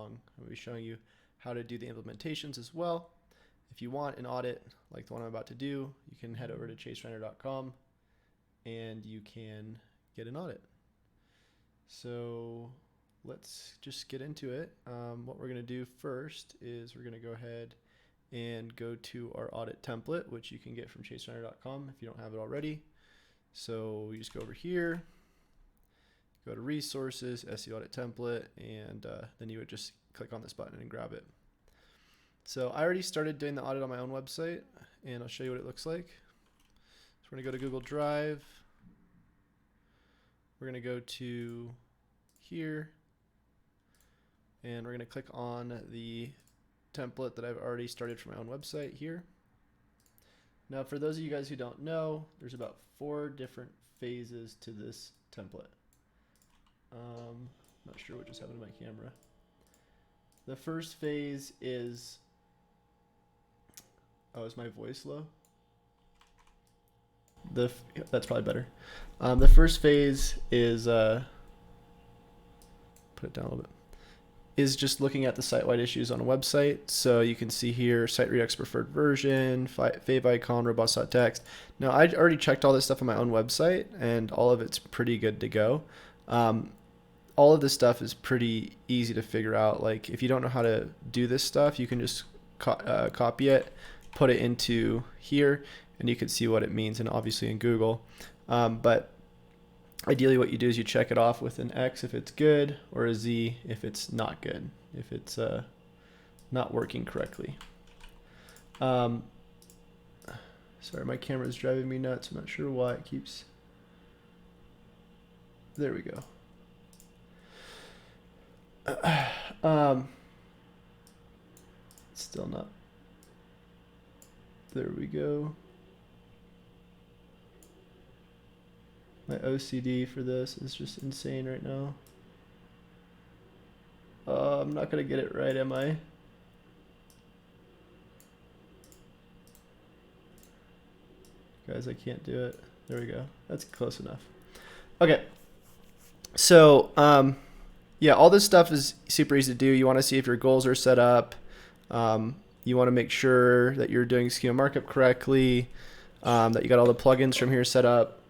long. I'll be showing you how to do the implementations as well. If you want an audit like the one I'm about to do, you can head over to chasereiner.com and you can get an audit. So let's just get into it. What we're going to do first is we're going to go ahead and go to our audit template, which you can get from chasereiner.com if you don't have it already. So you just go over here, go to resources, SEO audit template, and then you would just click on this button and grab it. So I already started doing the audit on my own website, and I'll show you what it looks like. So we're going to go to Google Drive. We're going to go to here, and we're going to click on the template that I've already started for my own website here. Now, for those of you guys who don't know, there's about 4 different phases to this template. Not sure what just happened to my camera. The first phase is, oh, is my voice low? That's probably better. The first phase is, put it down a little bit, is just looking at the site-wide issues on a website. So you can see here, site Redux preferred version, fave icon, robust.txt. Now, I already checked all this stuff on my own website, and all of it's pretty good to go. All of this stuff is pretty easy to figure out. Like, if you don't know how to do this stuff, you can just copy it, put it into here, and you can see what it means, and obviously in Google. But ideally what you do is you check it off with an X if it's good, or a Z if it's not good, if it's not working correctly. Sorry, my camera is driving me nuts. I'm not sure why it keeps... There we go. Still not. There we go. My OCD for this is just insane right now. I'm not gonna get it right, am I? Guys, I can't do it. There we go. That's close enough. Okay. So, yeah, all this stuff is super easy to do. You want to see if your goals are set up. You want to make sure that you're doing schema markup correctly, that you got all the plugins from here set up,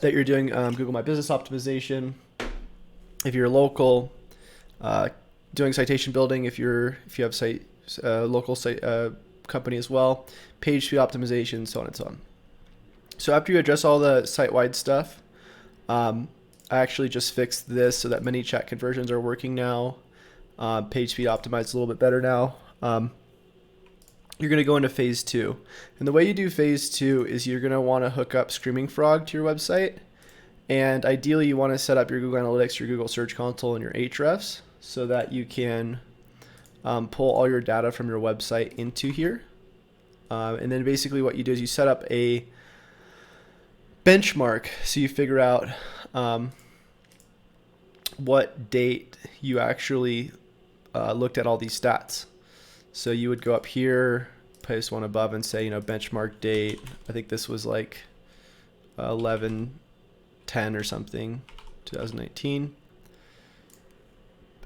that you're doing Google My Business optimization if you're local, doing citation building if you have local site company as well, page speed optimization, so on and so on. So after you address all the site-wide stuff, I actually just fixed this so that many chat conversions are working now. Page speed optimized a little bit better now. You're going to go into phase 2. And the way you do phase 2 is you're going to want to hook up Screaming Frog to your website. And ideally, you want to set up your Google Analytics, your Google Search Console, and your Ahrefs so that you can pull all your data from your website into here. And then basically what you do is you set up a benchmark. So you figure out what date you actually looked at all these stats. So you would go up here, place one above and say, benchmark date. I think this was like 11/10 or something, 2019.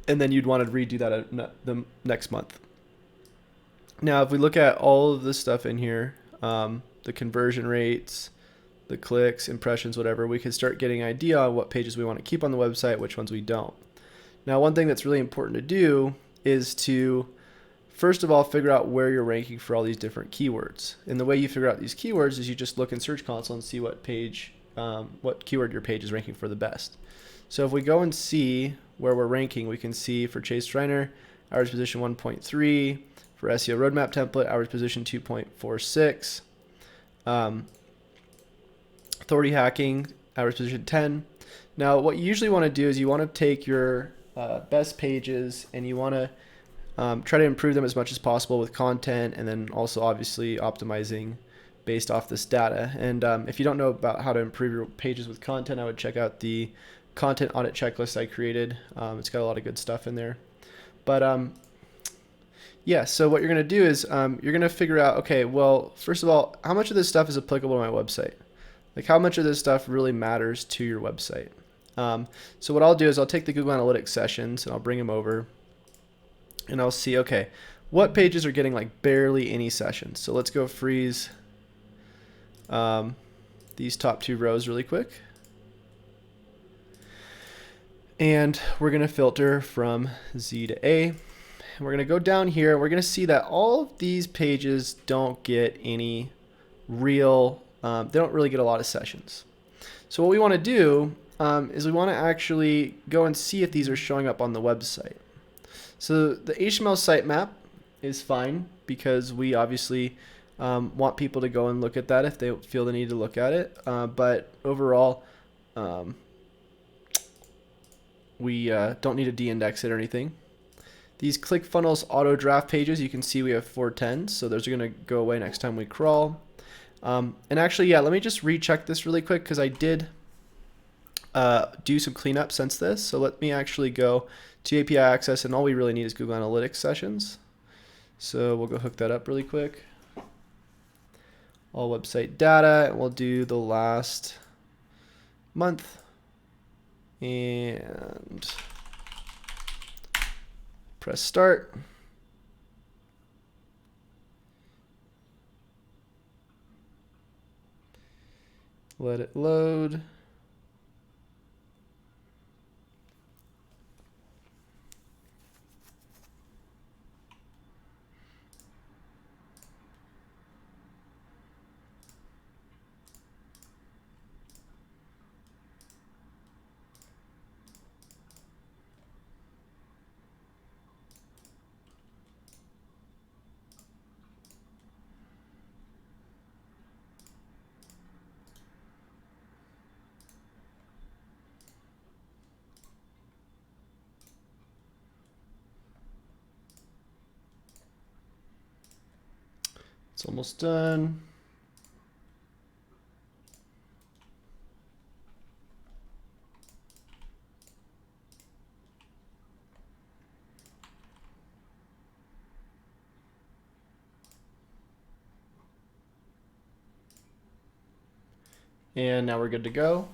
And then you'd want to redo that the next month. Now, if we look at all of this stuff in here, the conversion rates, the clicks, impressions, whatever, we can start getting an idea on what pages we want to keep on the website, which ones we don't. Now, one thing that's really important to do is to, first of all, figure out where you're ranking for all these different keywords. And the way you figure out these keywords is you just look in Search Console and see what keyword your page is ranking for the best. So if we go and see where we're ranking, we can see for Chase Reiner, average position 1.3, for SEO roadmap template, average position 2.46, authority hacking, average position 10. Now, what you usually want to do is you want to take your best pages and you want to try to improve them as much as possible with content, and then also obviously optimizing based off this data. And if you don't know about how to improve your pages with content, I would check out the content audit checklist I created. It's got a lot of good stuff in there. But yeah, so what you're going to do is you're going to figure out, okay, well, first of all, how much of this stuff is applicable to my website? Like, how much of this stuff really matters to your website? So what I'll do is I'll take the Google Analytics sessions and I'll bring them over and I'll see, okay, what pages are getting like barely any sessions. So let's go freeze these top 2 rows really quick. And we're going to filter from Z to A. And we're going to go down here and we're going to see that all of these pages don't get any real, they don't really get a lot of sessions. So what we want to do is we want to actually go and see if these are showing up on the website. So the HTML sitemap is fine because we obviously want people to go and look at that if they feel the need to look at it. But overall, we don't need to de-index it or anything. These ClickFunnels auto draft pages, you can see we have 410s, so those are going to go away next time we crawl. And actually, yeah, let me just recheck this really quick because I did do some cleanup since this. So let me actually go to API access, and all we really need is Google Analytics sessions. So we'll go hook that up really quick. All website data, and we'll do the last month. And press start. Let it load. It's almost done. And now we're good to go.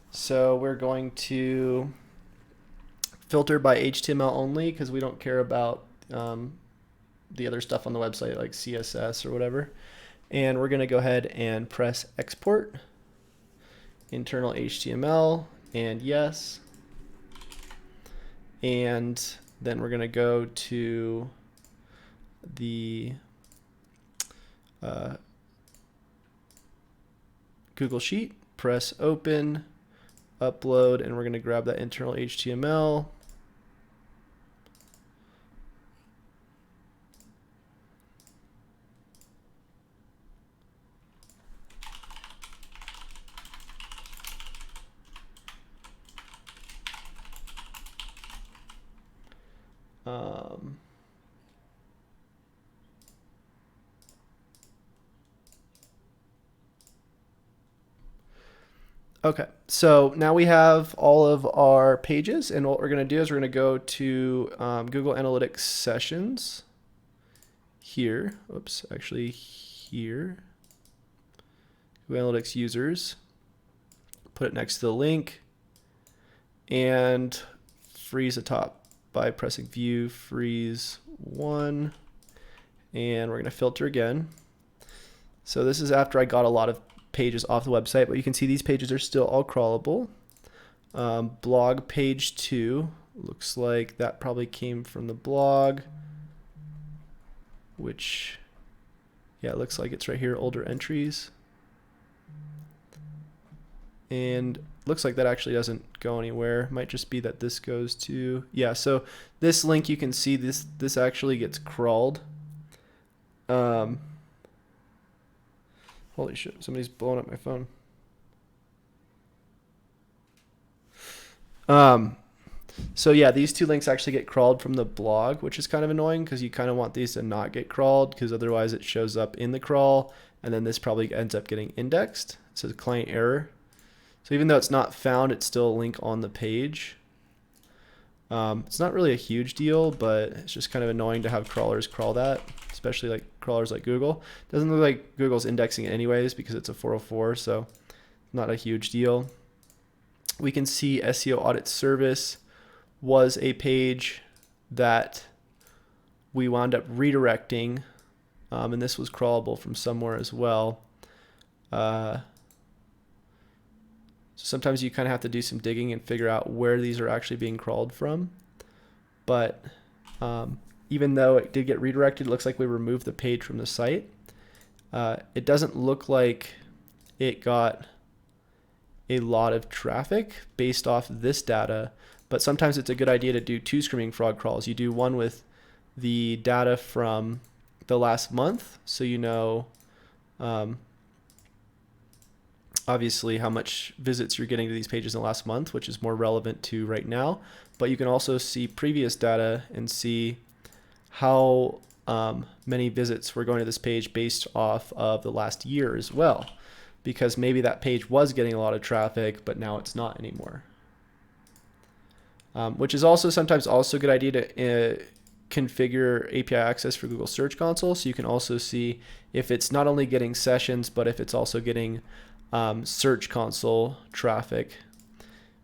So we're going to filter by HTML only because we don't care about the other stuff on the website like CSS or whatever. And we're going to go ahead and press export, internal HTML, and yes. And then we're going to go to the Google Sheet, press open, upload, and we're going to grab that internal HTML. Okay, so now we have all of our pages, and what we're going to do is we're going to go to Google Analytics sessions here. Oops, actually here. Google Analytics users. Put it next to the link and freeze the top by pressing view, freeze 1, and we're going to filter again. So this is after I got a lot of pages off the website, but you can see these pages are still all crawlable. Blog page 2 looks like that probably came from the blog, which, yeah, it looks like it's right here, older entries. And looks like that actually doesn't go anywhere. Might just be that this goes to, yeah, so this link, you can see this actually gets crawled. Holy shit, somebody's blowing up my phone. So yeah, these two links actually get crawled from the blog, which is kind of annoying because you kind of want these to not get crawled because otherwise it shows up in the crawl and then this probably ends up getting indexed. It says client error. So even though it's not found, it's still a link on the page. It's not really a huge deal, but it's just kind of annoying to have crawlers crawl that, especially like crawlers like Google. Doesn't look like Google's indexing it anyways because it's a 404, so not a huge deal. we can see SEO Audit Service was a page that we wound up redirecting, and this was crawlable from somewhere as well. So sometimes you kind of have to do some digging and figure out where these are actually being crawled from. But even though it did get redirected, it looks like we removed the page from the site. It doesn't look like it got a lot of traffic based off this data, but sometimes it's a good idea to do 2 screaming frog crawls. You do one with the data from the last month, so you know obviously how much visits you're getting to these pages in the last month, which is more relevant to right now, but you can also see previous data and see how many visits were going to this page based off of the last year as well, because maybe that page was getting a lot of traffic, but now it's not anymore. Which is also sometimes also a good idea to configure API access for Google Search Console, so you can also see if it's not only getting sessions, but if it's also getting Search Console traffic,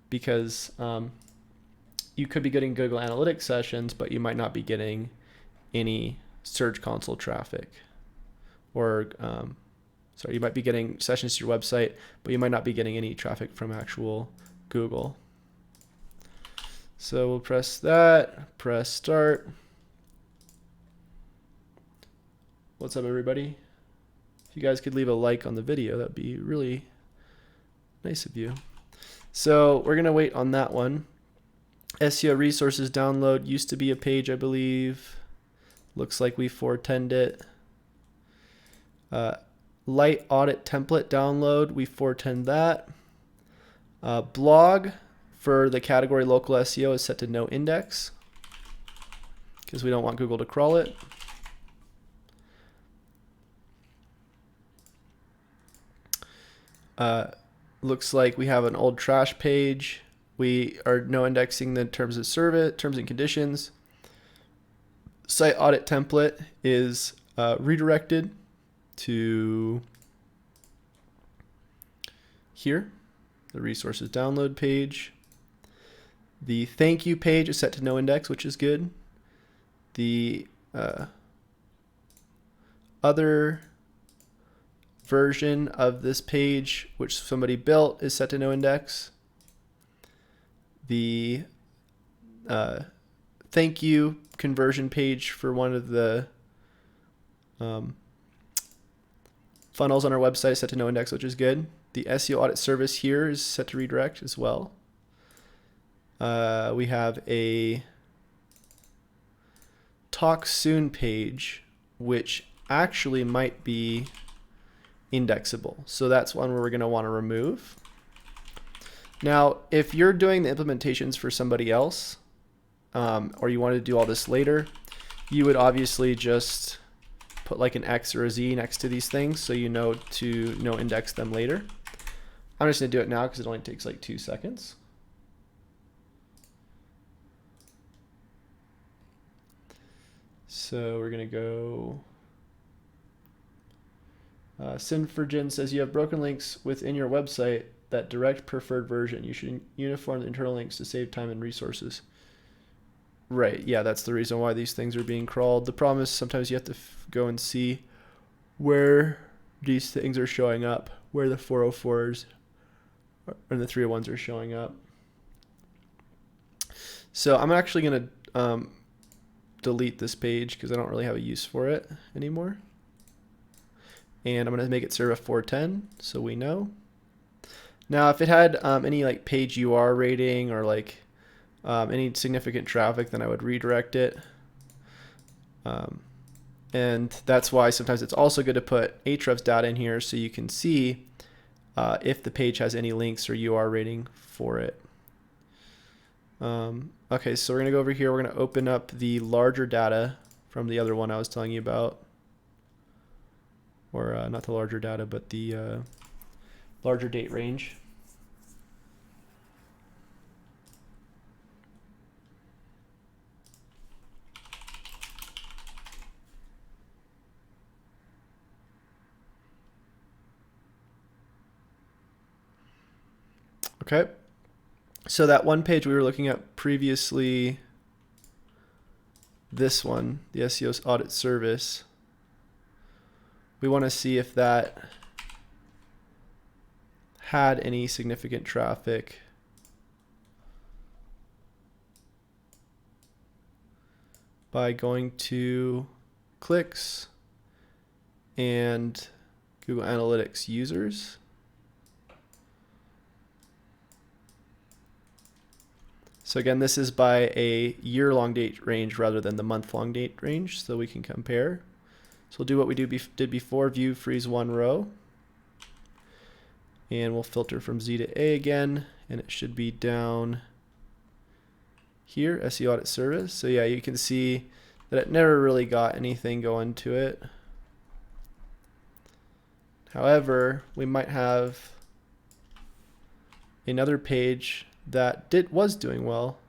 because you could be getting Google Analytics sessions, but you might not be getting any Search Console traffic, or sorry, you might be getting sessions to your website, but you might not be getting any traffic from actual Google. So we'll press that, press start. What's up, everybody? If you guys could leave a like on the video, that'd be really nice of you. So we're gonna wait on that one. SEO resources download used to be a page, I believe. Looks like we 410'd it. Light Audit Template download, we 410'd that. Blog for the category local SEO is set to no index because we don't want Google to crawl it. Looks like we have an old trash page. We are no indexing the terms of service, terms and conditions. Site Audit Template is redirected to here, the resources download page. The thank you page is set to no index, which is good. The other version of this page, which somebody built, is set to no index. The thank you conversion page for one of the funnels on our website is set to no index, which is good. The SEO audit service here is set to redirect as well. We have a talk soon page, which actually might be indexable. So that's one where we're going to want to remove. Now, if you're doing the implementations for somebody else, or you want to do all this later, you would obviously just put like an X or a Z next to these things so you know to no index them later. I'm just going to do it now because it only takes like 2 seconds. So we're going to go. Sinfergen says you have broken links within your website that direct preferred version. You should uniform the internal links to save time and resources. Right, yeah, that's the reason why these things are being crawled. The problem is sometimes you have to go and see where these things are showing up, where the 404s and the 301s are showing up. So I'm actually going to delete this page because I don't really have a use for it anymore. And I'm going to make it serve a 410 so we know. Now, if it had any like page UR rating or like any significant traffic, then I would redirect it. And that's why sometimes it's also good to put Ahrefs data in here so you can see if the page has any links or UR rating for it. Okay, so we're going to go over here. We're going to open up the larger data from the other one I was telling you about. Or not the larger data, but the larger date range. Okay, So that one page we were looking at previously, this one, the SEO audit service, we want to see if that had any significant traffic. By going to clicks and Google Analytics users. So again, this is by a year-long date range rather than the month-long date range, so we can compare. So we'll do what we did before, view freeze one row. And we'll filter from Z to A again, and it should be down here, SEO audit service. So yeah, you can see that it never really got anything going to it. However, we might have another page that was doing well.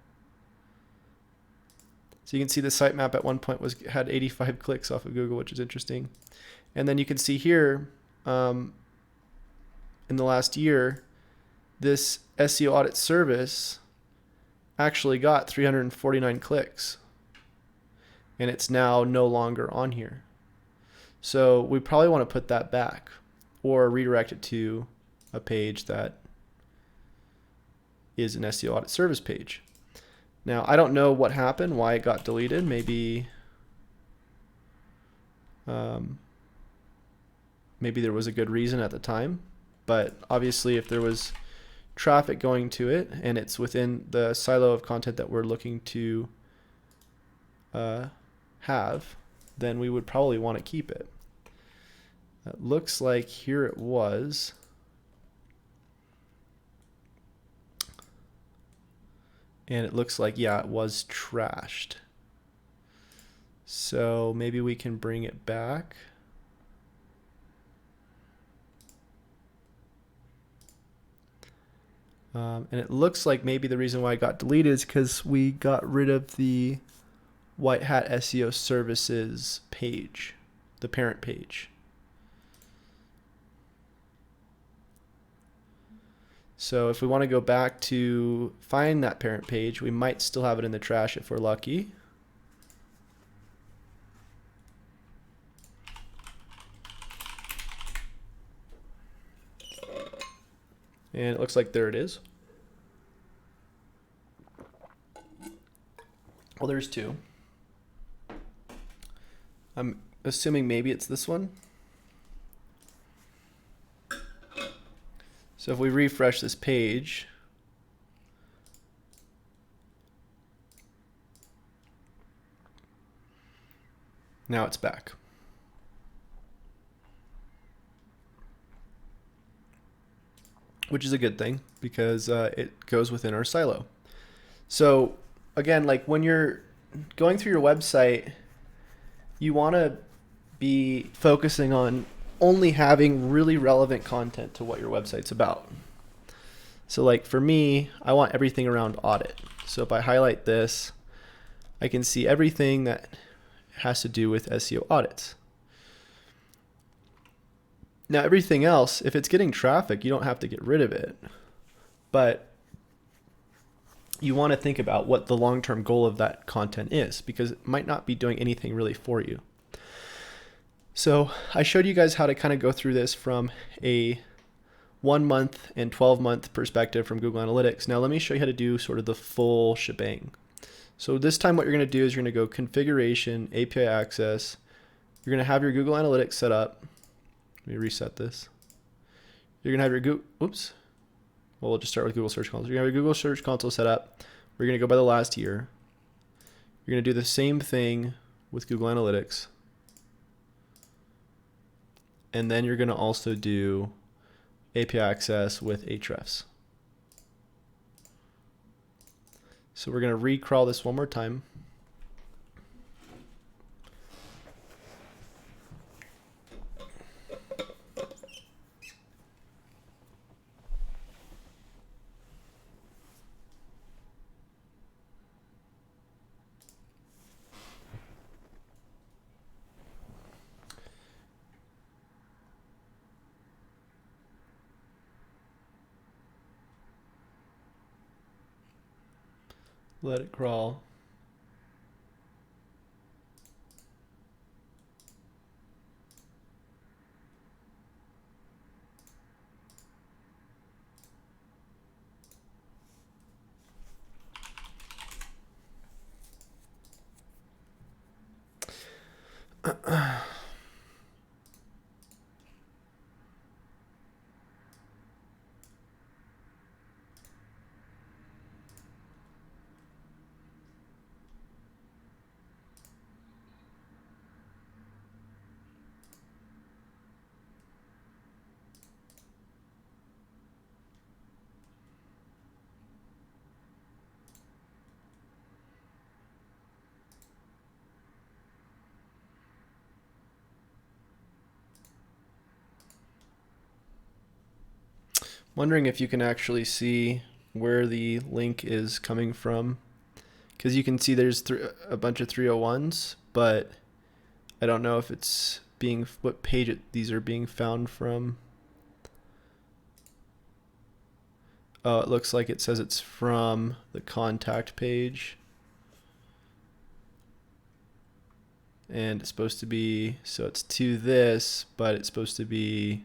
So you can see the sitemap at one point had 85 clicks off of Google, which is interesting. And then you can see here, in the last year, this SEO audit service actually got 349 clicks, and it's now no longer on here. So we probably want to put that back or redirect it to a page that is an SEO audit service page. Now, I don't know what happened, why it got deleted. Maybe maybe there was a good reason at the time, but obviously if there was traffic going to it and it's within the silo of content that we're looking to have, then we would probably want to keep it. It looks like here it was. And it looks like, yeah, it was trashed. So maybe we can bring it back. And it looks like maybe the reason why it got deleted is because we got rid of the White Hat SEO Services page, the parent page. So if we want to go back to find that parent page, we might still have it in the trash if we're lucky. And it looks like there it is. Well, there's two. I'm assuming maybe it's this one. So if we refresh this page, now it's back. Which is a good thing because it goes within our silo. So again, like when you're going through your website, you want to be focusing on only having really relevant content to what your website's about. So like for me, I want everything around audit. So if I highlight this, I can see everything that has to do with SEO audits. Now everything else, if it's getting traffic, you don't have to get rid of it. But you want to think about what the long-term goal of that content is, because it might not be doing anything really for you. So I showed you guys how to kind of go through this from a 1 month and 12-month perspective from Google Analytics. Now let me show you how to do sort of the full shebang. So this time what you're going to do is you're going to go configuration, API access. You're going to have your Google Analytics set up. Let me reset this. You're going to have your Google, oops. Well, we'll just start with Google Search Console. You're going to have your Google Search Console set up. We're going to go by the last year. You're going to do the same thing with Google Analytics. And then you're going to also do API access with Ahrefs. So we're going to recrawl this one more time. Let it crawl. Wondering if you can actually see where the link is coming from, because you can see there's a bunch of 301s, but I don't know if it's being what page these are being found from. Oh, it looks like it says it's from the contact page, and it's supposed to be, so it's to this, but it's supposed to be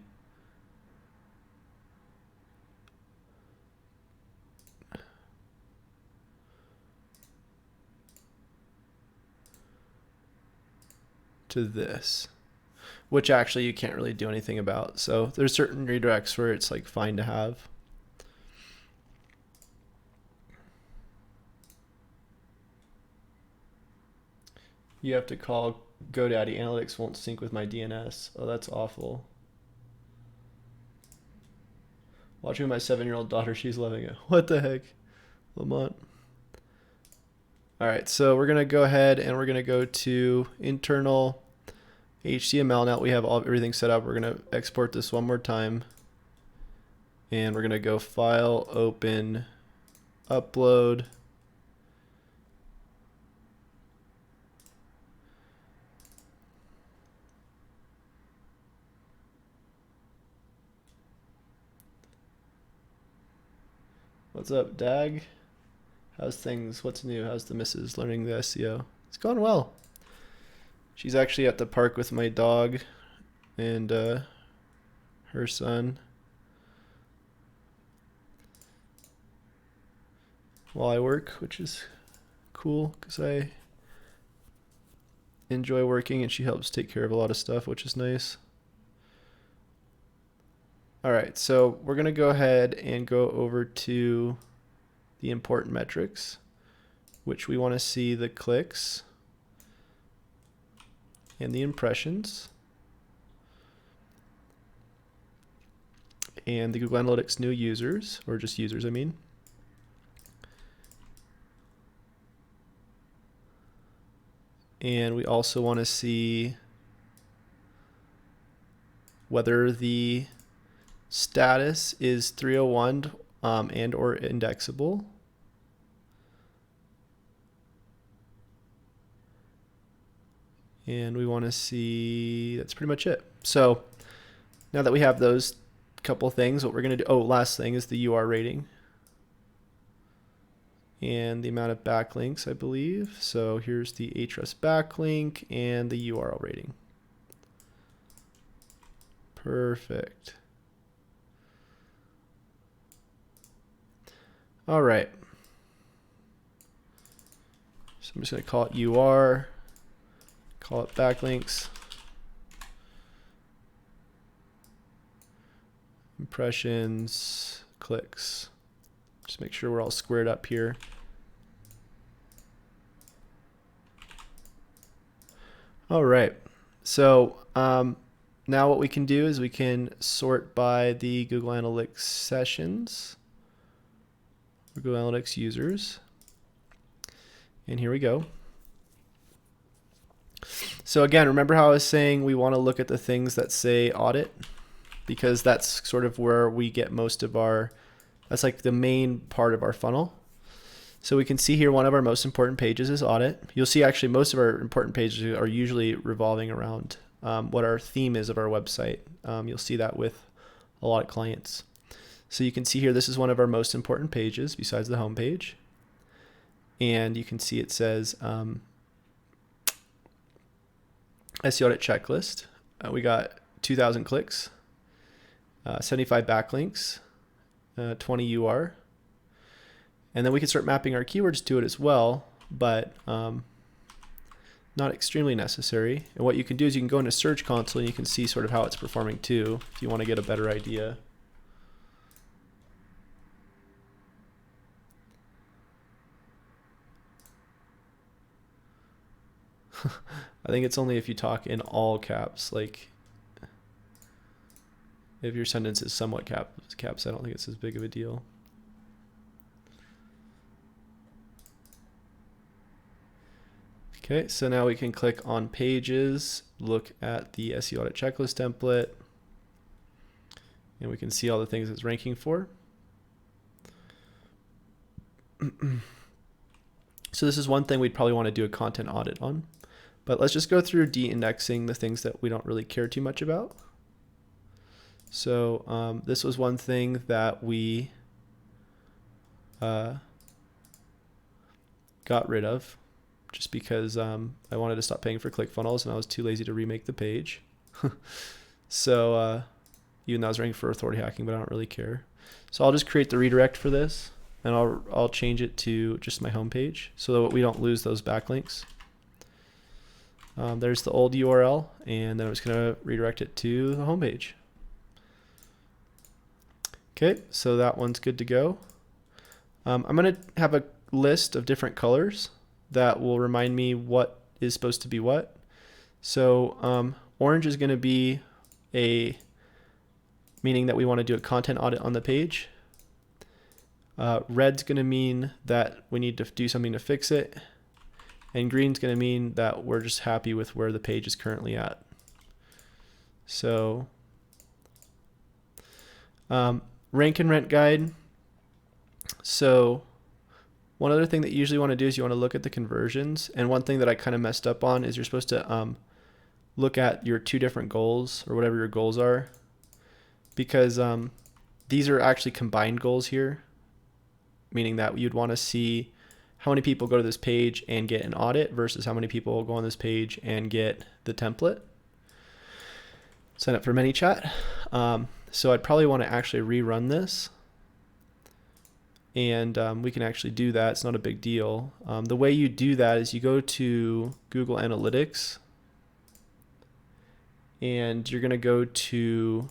to this, which actually you can't really do anything about. So there's certain redirects where it's like fine to have. You have to call GoDaddy. Analytics won't sync with my DNS. Oh, that's awful. Watching my 7-year-old daughter, she's loving it. What the heck, Lamont? All right, so we're gonna go ahead and we're gonna go to internal HTML. Now that we have everything set up, we're gonna export this one more time, and we're gonna go File, Open, Upload. What's up, Dag? How's things? What's new? How's the missus learning the SEO? It's going well. She's actually at the park with my dog and her son while I work, which is cool because I enjoy working and she helps take care of a lot of stuff, which is nice. All right, so we're going to go ahead and go over to the important metrics, which we want to see the clicks and the impressions and the Google Analytics new users, or just users, I mean. And we also want to see whether the status is 301 and or indexable. And we want to see, that's pretty much it. So now that we have those couple things, what we're going to do, last thing is the UR rating and the amount of backlinks, I believe. So here's the Ahrefs backlink and the URL rating. Perfect. All right. So I'm just going to call it UR, call it backlinks, impressions, clicks. Just make sure we're all squared up here. All right. So now what we can do is we can sort by the Google Analytics sessions, Google Analytics users. And here we go. So again, remember how I was saying we want to look at the things that say audit, because that's sort of where we get most of our, that's like the main part of our funnel. So we can see here one of our most important pages is audit. You'll see actually most of our important pages are usually revolving around what our theme is of our website. You'll see that with a lot of clients. So you can see here this is one of our most important pages besides the home page. and you can see it says SEO Audit Checklist. We got 2,000 clicks, 75 backlinks, 20 UR. And then we can start mapping our keywords to it as well, but not extremely necessary. And what you can do is you can go into Search Console and you can see sort of how it's performing too, if you want to get a better idea. I think it's only if you talk in all caps, like if your sentence is somewhat caps, I don't think it's as big of a deal. Okay, so now we can click on Pages, look at the SEO Audit Checklist template, and we can see all the things it's ranking for. So this is one thing we'd probably want to do a content audit on. But let's just go through de-indexing the things that we don't really care too much about. So this was one thing that we got rid of, just because I wanted to stop paying for ClickFunnels and I was too lazy to remake the page. So even though I was ranking for authority hacking, but I don't really care. So I'll just create the redirect for this, and I'll change it to just my home page so that we don't lose those backlinks. There's the old URL, and then I'm just going to redirect it to the home page. Okay, so that one's good to go. I'm going to have a list of different colors that will remind me what is supposed to be what. So orange is going to be meaning that we want to do a content audit on the page. Red's going to mean that we need to do something to fix it. And green's going to mean that we're just happy with where the page is currently at. So rank and rent guide. So one other thing that you usually want to do is you want to look at the conversions. And one thing that I kind of messed up on is you're supposed to look at your two different goals, or whatever your goals are, because these are actually combined goals here, meaning that you'd want to see how many people go to this page and get an audit versus how many people go on this page and get the template. Sign up for ManyChat. So I'd probably want to actually rerun this, and we can actually do that. It's not a big deal. The way you do that is you go to Google Analytics, and you're going to go to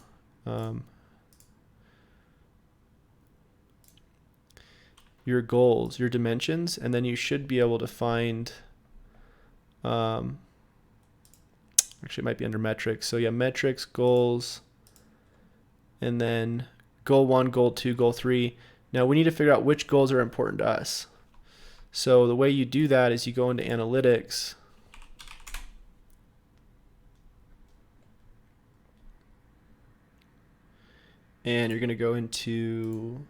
your goals, your dimensions, and then you should be able to find, actually it might be under metrics. So yeah, metrics, goals, and then goal 1, goal 2, goal 3. Now we need to figure out which goals are important to us. So the way you do that is you go into analytics, and you're going to go into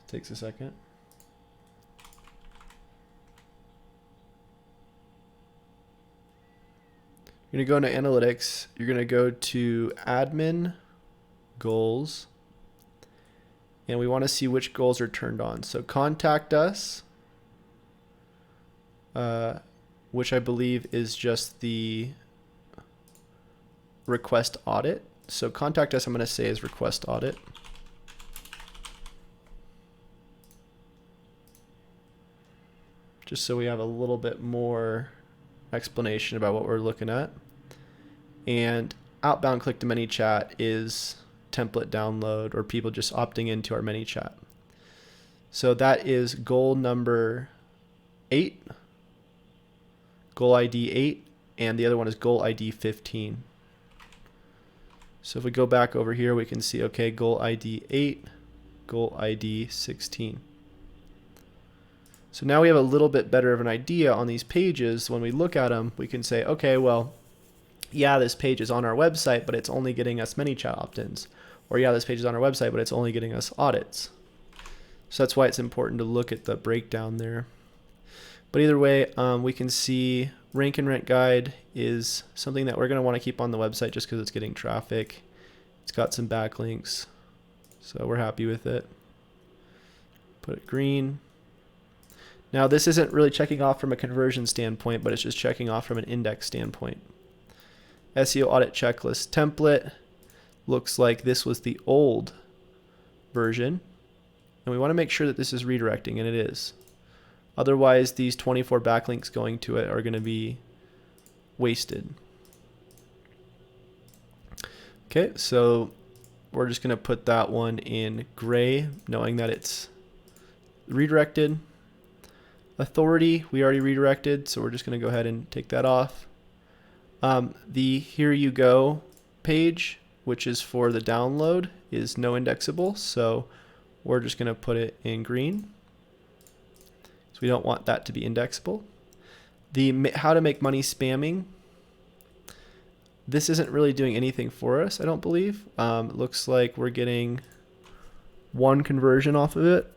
takes a second. You're going to go into analytics. You're going to go to admin goals, and we want to see which goals are turned on. So contact us, which I believe is just the request audit. So contact us, I'm going to say, is request audit. Just so we have a little bit more explanation about what we're looking at. And outbound click to ManyChat is template download, or people just opting into our ManyChat. So that is goal number 8, goal ID 8, and the other one is goal ID 15. So if we go back over here, we can see, okay, goal ID 8, goal ID 16. So now we have a little bit better of an idea on these pages. When we look at them, we can say, okay, well, yeah, this page is on our website, but it's only getting us ManyChat opt-ins. Or yeah, this page is on our website, but it's only getting us audits. So that's why it's important to look at the breakdown there. But either way, we can see rank and rent guide is something that we're going to want to keep on the website just because it's getting traffic. It's got some backlinks, so we're happy with it. Put it green. Now this isn't really checking off from a conversion standpoint, but it's just checking off from an index standpoint. SEO audit checklist template looks like this was the old version, and we want to make sure that this is redirecting, and it is. Otherwise, these 24 backlinks going to it are going to be wasted. Okay, so we're just going to put that one in gray, knowing that it's redirected. Authority, we already redirected, so we're just going to go ahead and take that off. The here you go page, which is for the download, is no indexable, so we're just going to put it in green. So we don't want that to be indexable. The how to make money spamming, this isn't really doing anything for us, I don't believe. It looks like we're getting one conversion off of it.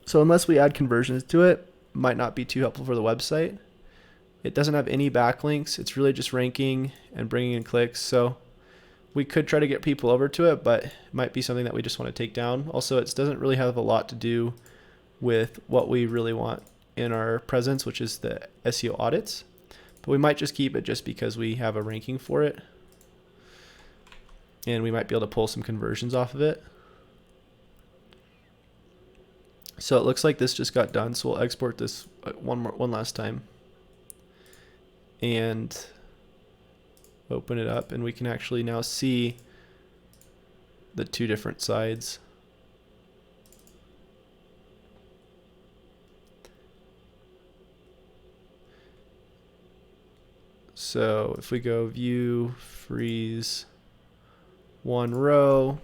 So unless we add conversions to it, might not be too helpful for the website. It doesn't have any backlinks. It's really just ranking and bringing in clicks. So we could try to get people over to it, but it might be something that we just want to take down. Also, it doesn't really have a lot to do with what we really want in our presence, which is the SEO audits. But we might just keep it just because we have a ranking for it. And we might be able to pull some conversions off of it. So it looks like this just got done. So we'll export this one last time. And open it up, and we can actually now see the two different sides. So if we go view, freeze one row,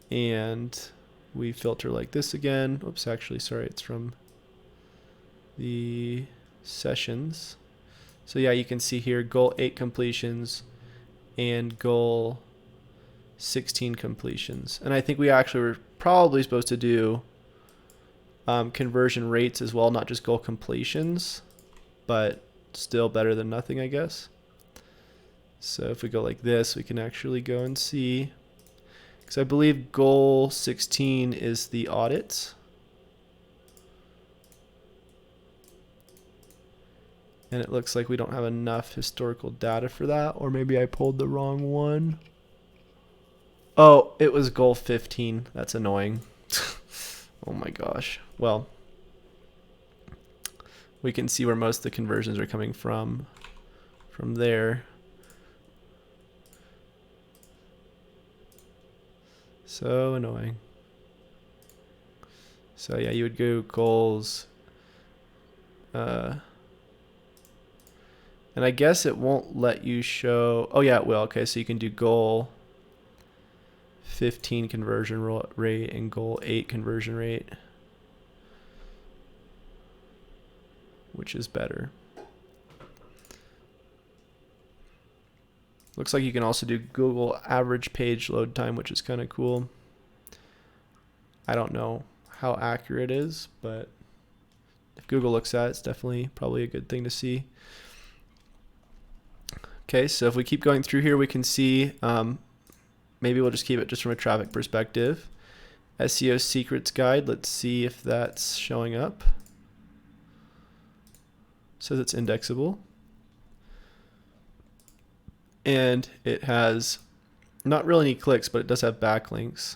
and we filter like this again. Oops, actually, sorry, it's from the sessions. So yeah, you can see here goal 8 completions and goal 16 completions. And I think we actually were probably supposed to do conversion rates as well, not just goal completions, but still better than nothing, I guess. So if we go like this, we can actually go and see, because I believe goal 16 is the audits. And it looks like we don't have enough historical data for that, or maybe I pulled the wrong one. Oh, it was goal 15. That's annoying. Oh my gosh. Well, we can see where most of the conversions are coming from there. So annoying. So yeah, you would go goals. And I guess it won't let you show. Oh yeah, it will. Okay, so you can do goal 15 conversion rate and goal 8 conversion rate, which is better. Looks like you can also do Google average page load time, which is kind of cool. I don't know how accurate it is, but if Google looks at it, it's definitely probably a good thing to see. Okay, so if we keep going through here, we can see, maybe we'll just keep it just from a traffic perspective. SEO secrets guide, let's see if that's showing up. Says it's indexable. And it has not really any clicks, but it does have backlinks.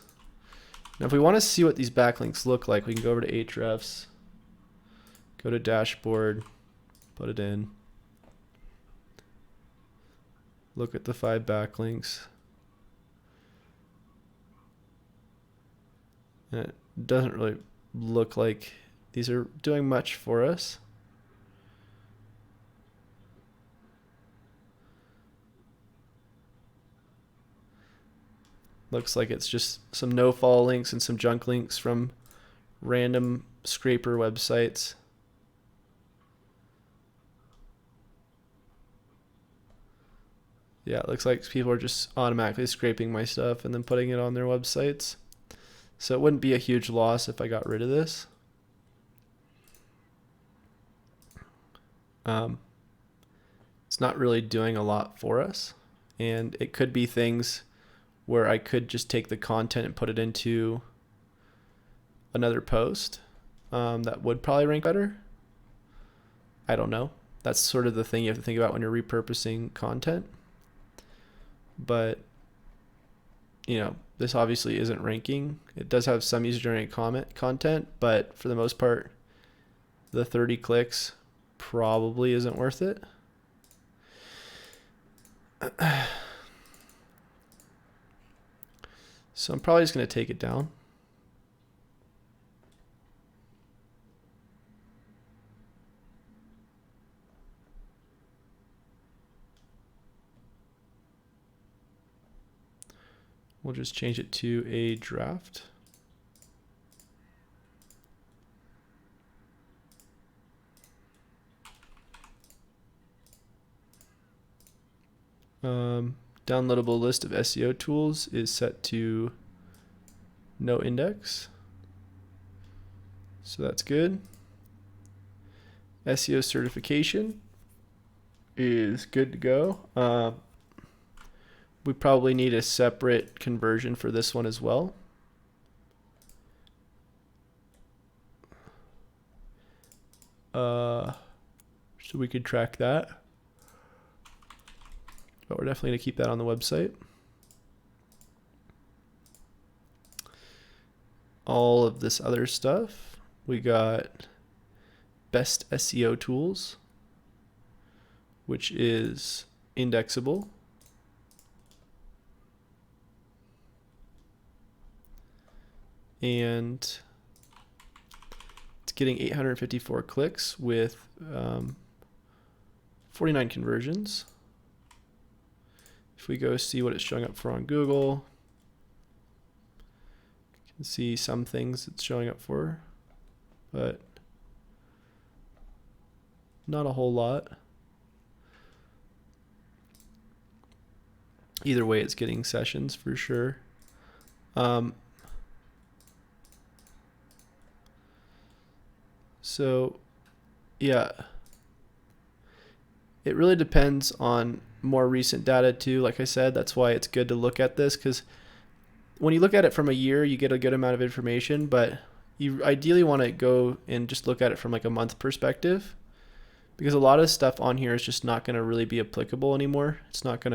Now if we want to see what these backlinks look like, we can go over to Ahrefs, go to dashboard, put it in. Look at the 5 backlinks. And it doesn't really look like these are doing much for us. Looks like it's just some no-follow links and some junk links from random scraper websites. Yeah, it looks like people are just automatically scraping my stuff and then putting it on their websites. So it wouldn't be a huge loss if I got rid of this. it's not really doing a lot for us. And it could be things where I could just take the content and put it into another post that would probably rank better. I don't know. That's sort of the thing you have to think about when you're repurposing content. But, this obviously isn't ranking. It does have some user-generated content, but for the most part, the 30 clicks probably isn't worth it. So I'm probably just going to take it down. We'll just change it to a draft. Downloadable list of SEO tools is set to no index. So that's good. SEO certification is good to go. We probably need a separate conversion for this one as well. So we could track that. But we're definitely going to keep that on the website. All of this other stuff. We got best SEO tools, which is indexable. And it's getting 854 clicks with 49 conversions. If we go see what it's showing up for on Google, you can see some things it's showing up for, but not a whole lot. Either way, it's getting sessions for sure. So yeah, it really depends on more recent data too. Like I said, that's why it's good to look at this, because when you look at it from a year, you get a good amount of information, but you ideally want to go and just look at it from like a month perspective, because a lot of stuff on here is just not going to really be applicable anymore. It's just not going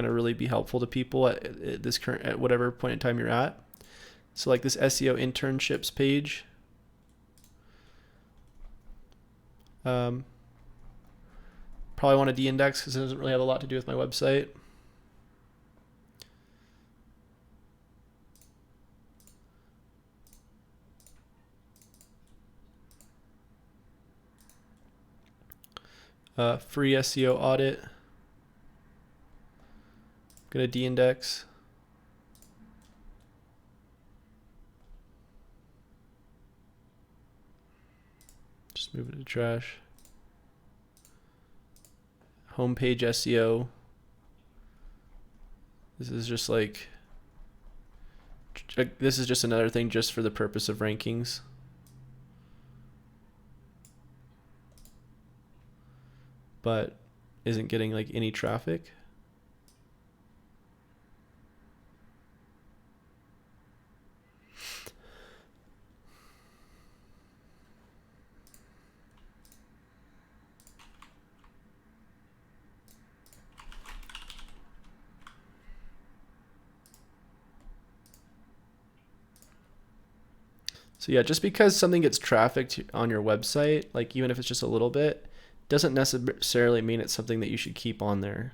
to really be helpful to people at whatever point in time you're at. So like this SEO internships page, probably want to de-index because it doesn't really have a lot to do with my website. Free SEO audit, going to de-index. Just move it to trash. Homepage SEO. This is just another thing just for the purpose of rankings. But isn't getting like any traffic. So yeah, just because something gets trafficked on your website, like even if it's just a little bit, doesn't necessarily mean it's something that you should keep on there.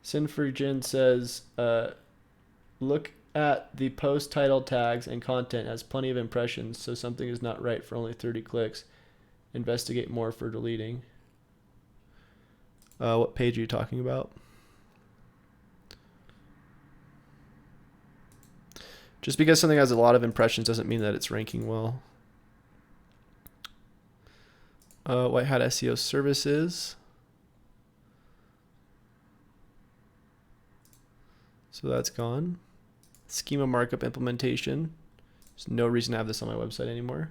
Sinfrigen says, look at the post title tags and content has plenty of impressions, so something is not right for only 30 clicks. Investigate more for deleting. What page are you talking about? Just because something has a lot of impressions doesn't mean that it's ranking well. White Hat SEO services. So that's gone. Schema markup implementation. There's no reason to have this on my website anymore.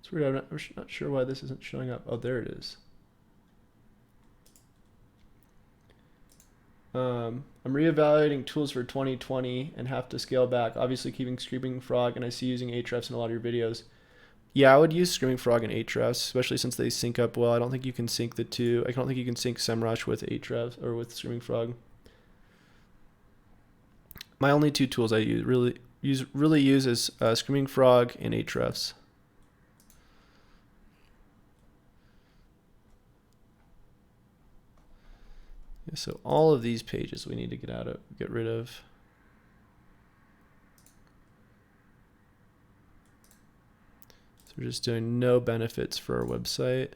It's weird, I'm not sure why this isn't showing up. Oh, there it is. I'm reevaluating tools for 2020 and have to scale back. Obviously keeping Screaming Frog, and I see using Ahrefs in a lot of your videos. Yeah, I would use Screaming Frog and Ahrefs, especially since they sync up well. I don't think you can sync the two. I don't think you can sync SEMrush with Ahrefs or with Screaming Frog. My only two tools I really use is Screaming Frog and Ahrefs. Yeah, so all of these pages we need to get rid of. So we're just doing no benefits for our website.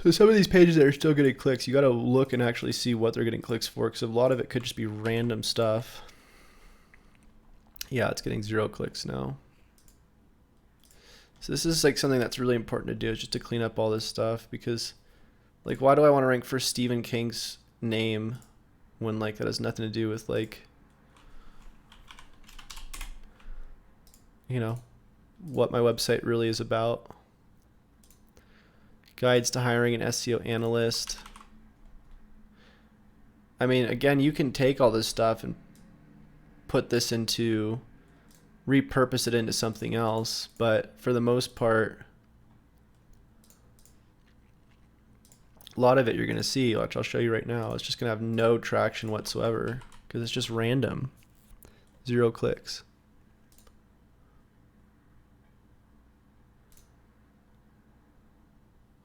So some of these pages that are still getting clicks, you got to look and actually see what they're getting clicks for, because a lot of it could just be random stuff. Yeah, it's getting 0 clicks now. So this is like something that's really important to do, is just to clean up all this stuff, because like, why do I want to rank for Stephen King's name when like that has nothing to do with like, you know, what my website really is about. Guides to hiring an SEO analyst. I mean, again, you can take all this stuff and repurpose it into something else, but for the most part, a lot of it you're going to see, which I'll show you right now, it's just going to have no traction whatsoever because it's just random. 0 clicks.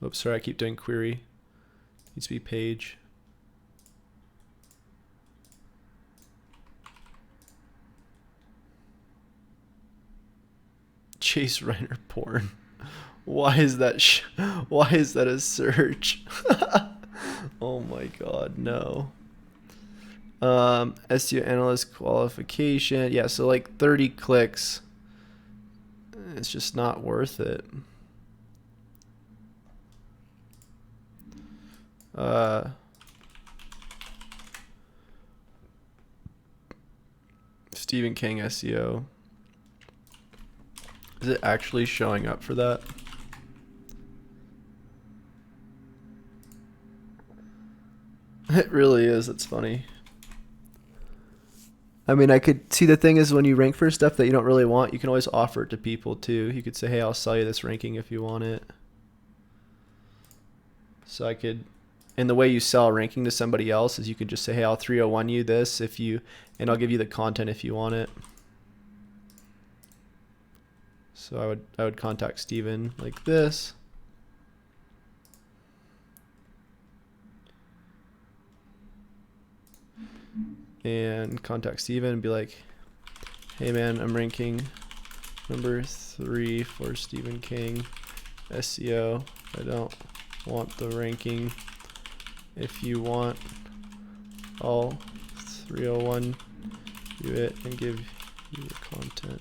Oops, sorry, I keep doing query. Needs to be page. Chase Reiner porn. Why is that a search? Oh my god, no. SEO analyst qualification. Yeah, so like 30 clicks. It's just not worth it. Stephen King SEO. Is it actually showing up for that? It really is. It's funny. I mean, I could see, the thing is, when you rank for stuff that you don't really want, you can always offer it to people too. You could say, hey, I'll sell you this ranking if you want it. So I could, and the way you sell ranking to somebody else is you could just say, hey, I'll 301 you this and I'll give you the content if you want it. So I would contact Steven like this. And contact Steven and be like, hey man, I'm ranking number 3 for Stephen King SEO. I don't want the ranking. If you want, I'll 301 you it and give you the content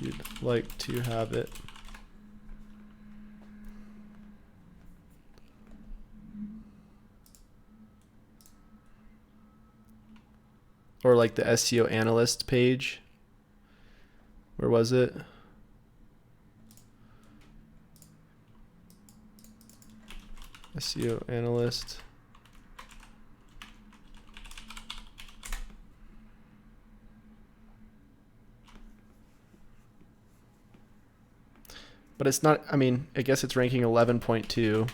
you'd like to have it. Or like the SEO analyst page. Where was it? SEO analyst. but it's not, I mean, I guess it's ranking 11.2.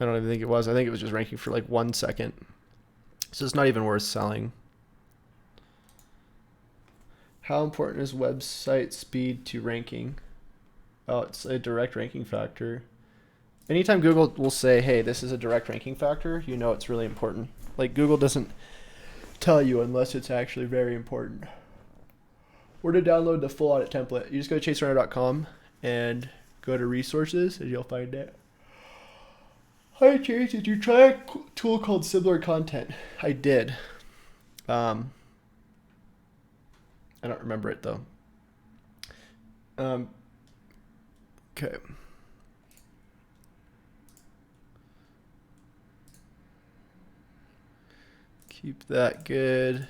I don't even think it was. I think it was just ranking for like 1 second. So it's not even worth selling. How important is website speed to ranking? Oh, it's a direct ranking factor. Anytime Google will say, hey, this is a direct ranking factor, you know it's really important. Like Google doesn't tell you unless it's actually very important. Where to download the full audit template? You just go to chaserunner.com and go to resources and you'll find it. Hi Chase, did you try a tool called Similar Content? I did. I don't remember it though. Okay. Keep that good.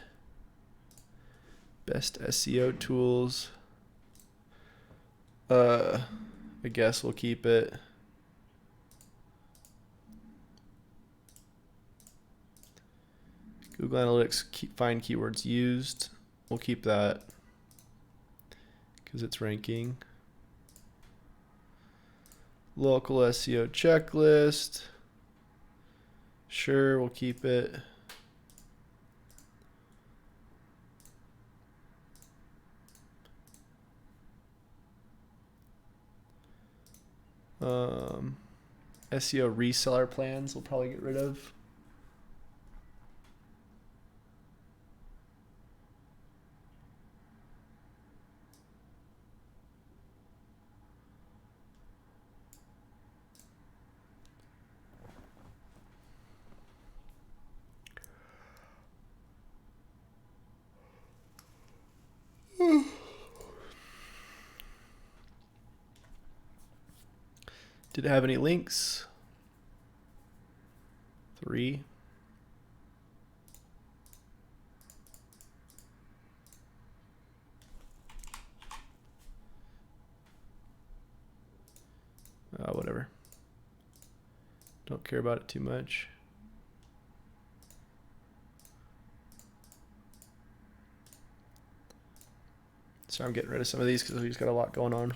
Best SEO tools. I guess we'll keep it. Google Analytics, find keywords used. We'll keep that because it's ranking. Local SEO checklist. Sure, we'll keep it. SEO reseller plans we'll probably get rid of. Did it have any links? 3. Whatever. Don't care about it too much. So I'm getting rid of some of these because we've got a lot going on.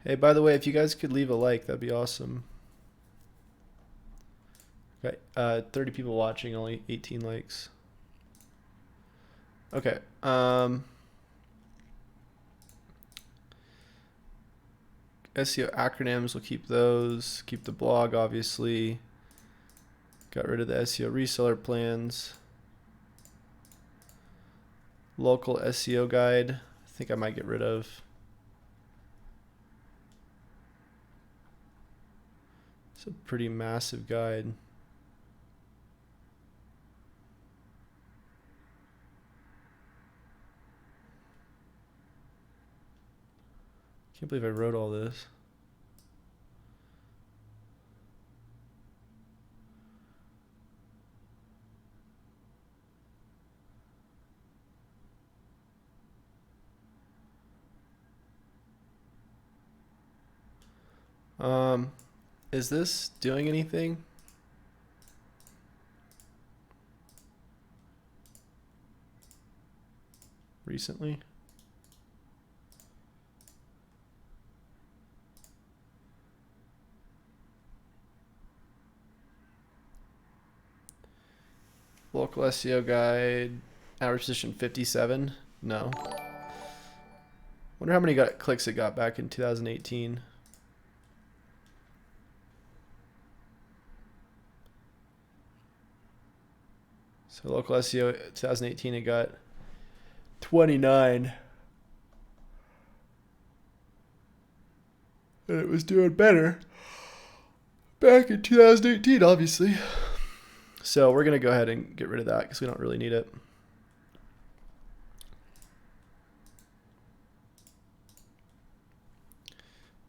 Hey, by the way, if you guys could leave a like, that'd be awesome. Okay, 30 people watching, only 18 likes. Okay. SEO acronyms, we'll keep those. Keep the blog, obviously. Got rid of the SEO reseller plans. Local SEO guide, I think I might get rid of. It's a pretty massive guide. Can't believe I wrote all this. Is this doing anything? Recently? Local SEO guide, average position 57. No. Wonder how many clicks it got back in 2018. So local SEO 2018, it got 29. And it was doing better back in 2018, obviously. So we're going to go ahead and get rid of that because we don't really need it.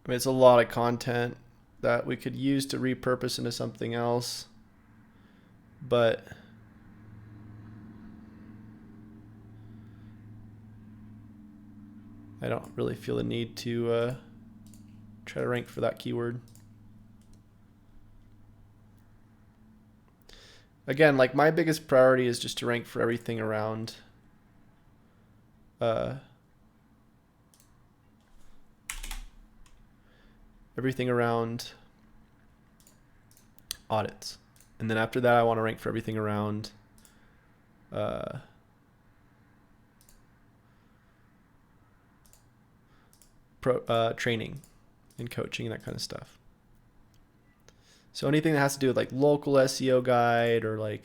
I mean, it's a lot of content that we could use to repurpose into something else. but I don't really feel the need to try to rank for that keyword. Again, like my biggest priority is just to rank for everything around audits. And then after that, I want to rank for everything around training and coaching and that kind of stuff. So anything that has to do with like local SEO guide or like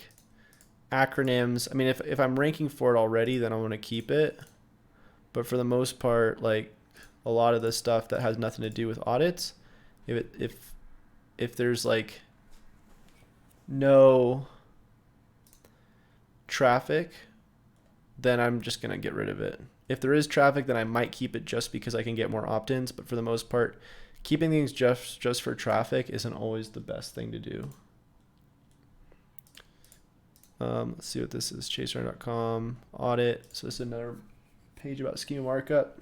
acronyms. I mean, if I'm ranking for it already, then I want to keep it. But for the most part, like a lot of the stuff that has nothing to do with audits, if there's like no traffic, then I'm just gonna get rid of it. If there is traffic, then I might keep it just because I can get more opt-ins. But for the most part, keeping things just for traffic isn't always the best thing to do. Let's see what this is. chaserunner.com audit. So this is another page about schema markup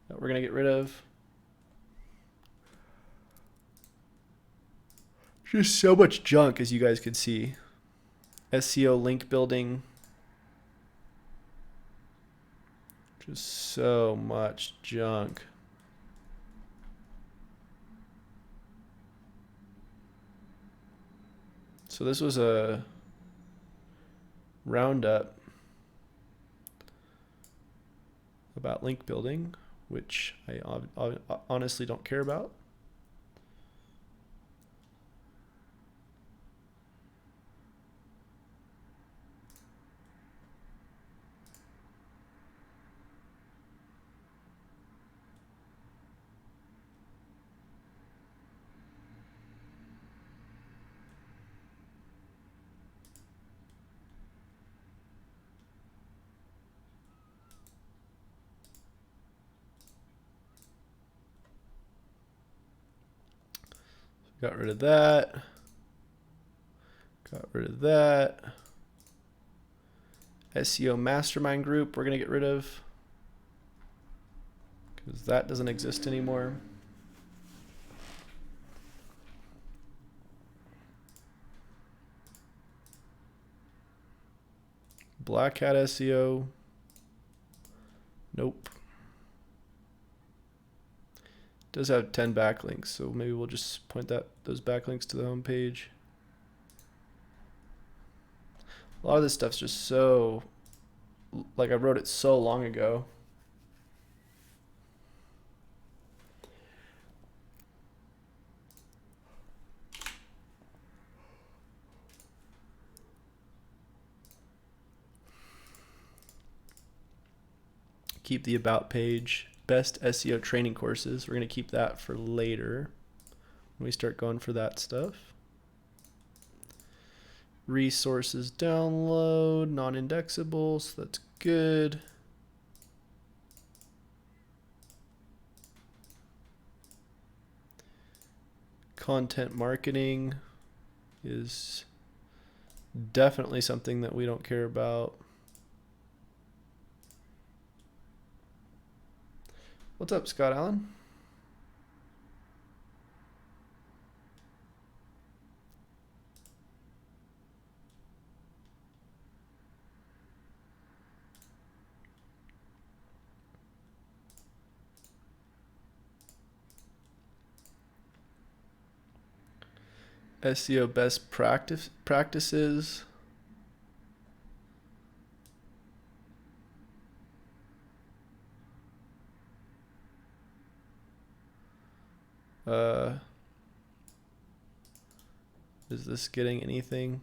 that we're gonna get rid of. Just so much junk, as you guys could see. SEO link building. Just so much junk. So this was a roundup about link building, which I honestly don't care about. Got rid of that. Got rid of that. SEO mastermind group we're going to get rid of because that doesn't exist anymore. Black Hat SEO. Nope. Does have 10 backlinks, so maybe we'll just point those backlinks to the home page. A lot of this stuff's just so, like I wrote it so long ago. Keep the about page. Best SEO training courses. We're going to keep that for later when we start going for that stuff. Resources download, non-indexable, so that's good. Content marketing is definitely something that we don't care about. What's up, Scott Allen? SEO best practices. Is this getting anything?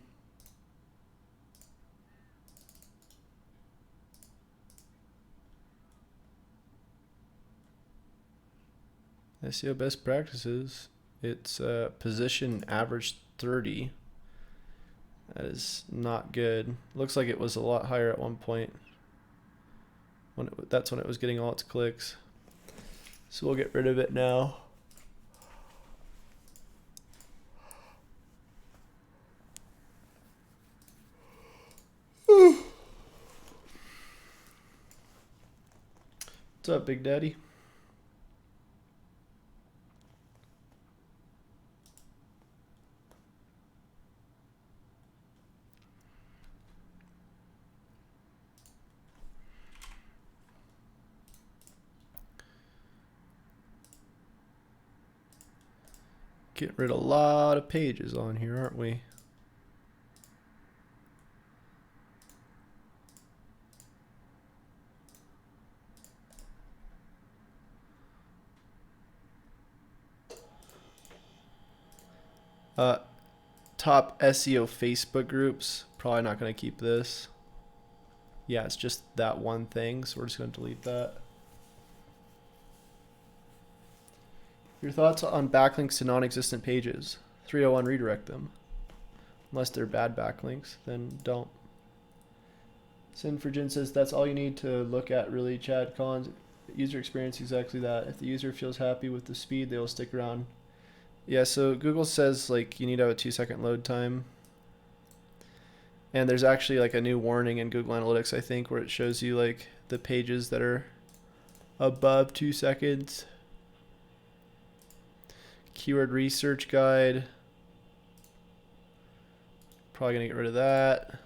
SEO best practices. It's position average 30. That is not good. Looks like it was a lot higher at one point. That's when it was getting all its clicks. So we'll get rid of it now. What's up, Big Daddy? Getting rid of a lot of pages on here, aren't we? Top SEO Facebook groups. Probably not going to keep this. Yeah, it's just that one thing, so we're just going to delete that. Your thoughts on backlinks to non-existent pages. 301, redirect them. Unless they're bad backlinks, then don't. Sinforgen says that's all you need to look at, really, Chad Collins. User experience, exactly that. If the user feels happy with the speed, they will stick around. Yeah, so Google says like you need to have a 2-second load time. And there's actually like a new warning in Google Analytics, I think, where it shows you like the pages that are above 2 seconds. Keyword research guide. Probably gonna get rid of that.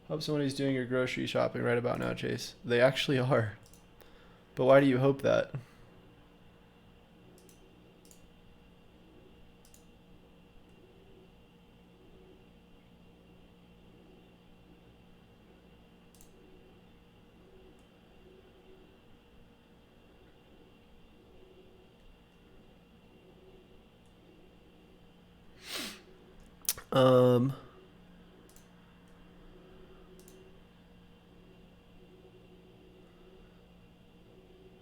Hope someone who's doing your grocery shopping right about now, Chase. They actually are. But why do you hope that? Um...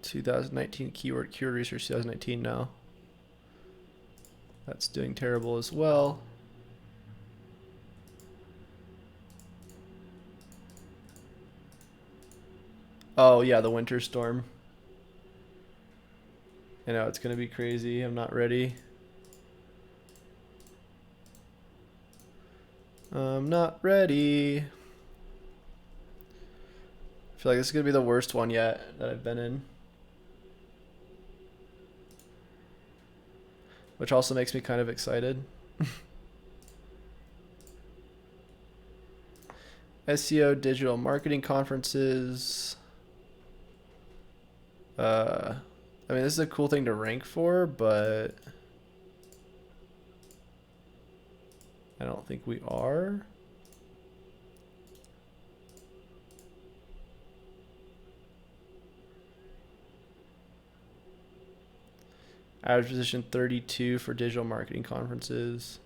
2019 keyword research 2019 now. That's doing terrible as well. Oh yeah, the winter storm. I know it's gonna be crazy. I'm not ready. I'm not ready. I feel like this is gonna be the worst one yet that I've been in. Which also makes me kind of excited. SEO digital marketing conferences. I mean, this is a cool thing to rank for, but I don't think we are. Average position 32 for digital marketing conferences.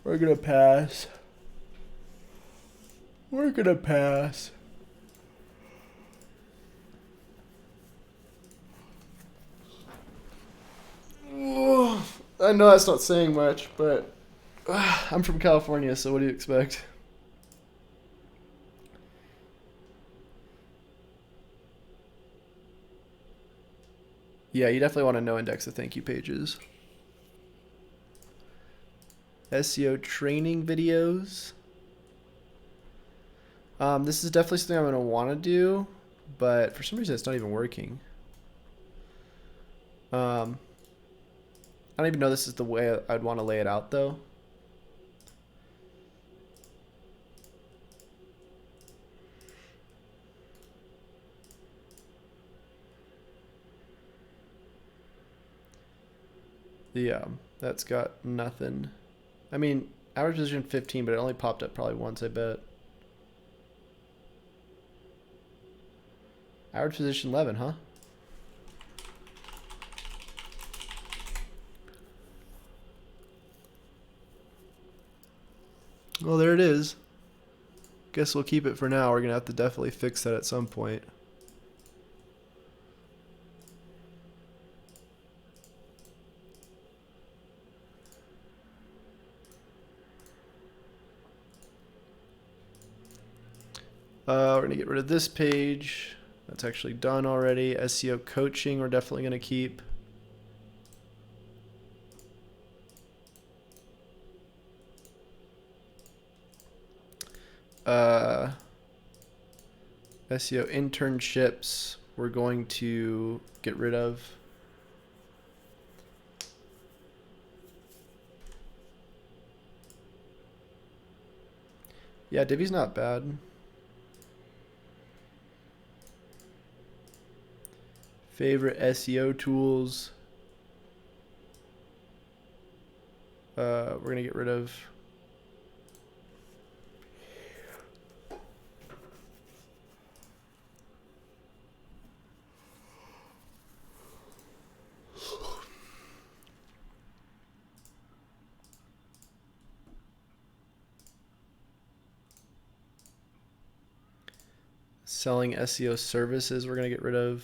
We're gonna pass. We're gonna pass. I know that's not saying much, but I'm from California, so what do you expect? Yeah, you definitely want to no index the thank you pages. SEO training videos. This is definitely something I'm going to want to do, but for some reason it's not even working. I don't even know this is the way I'd want to lay it out though. Yeah, that's got nothing. I mean, average position 15, but it only popped up probably once, I bet. Average position 11, huh? Well, there it is. Guess we'll keep it for now. We're going to have to definitely fix that at some point. We're going to get rid of this page. That's actually done already. SEO coaching, we're definitely going to keep. SEO internships, we're going to get rid of. Yeah, Divi's not bad. Favorite SEO tools. We're going to get rid of. Selling SEO services, we're going to get rid of.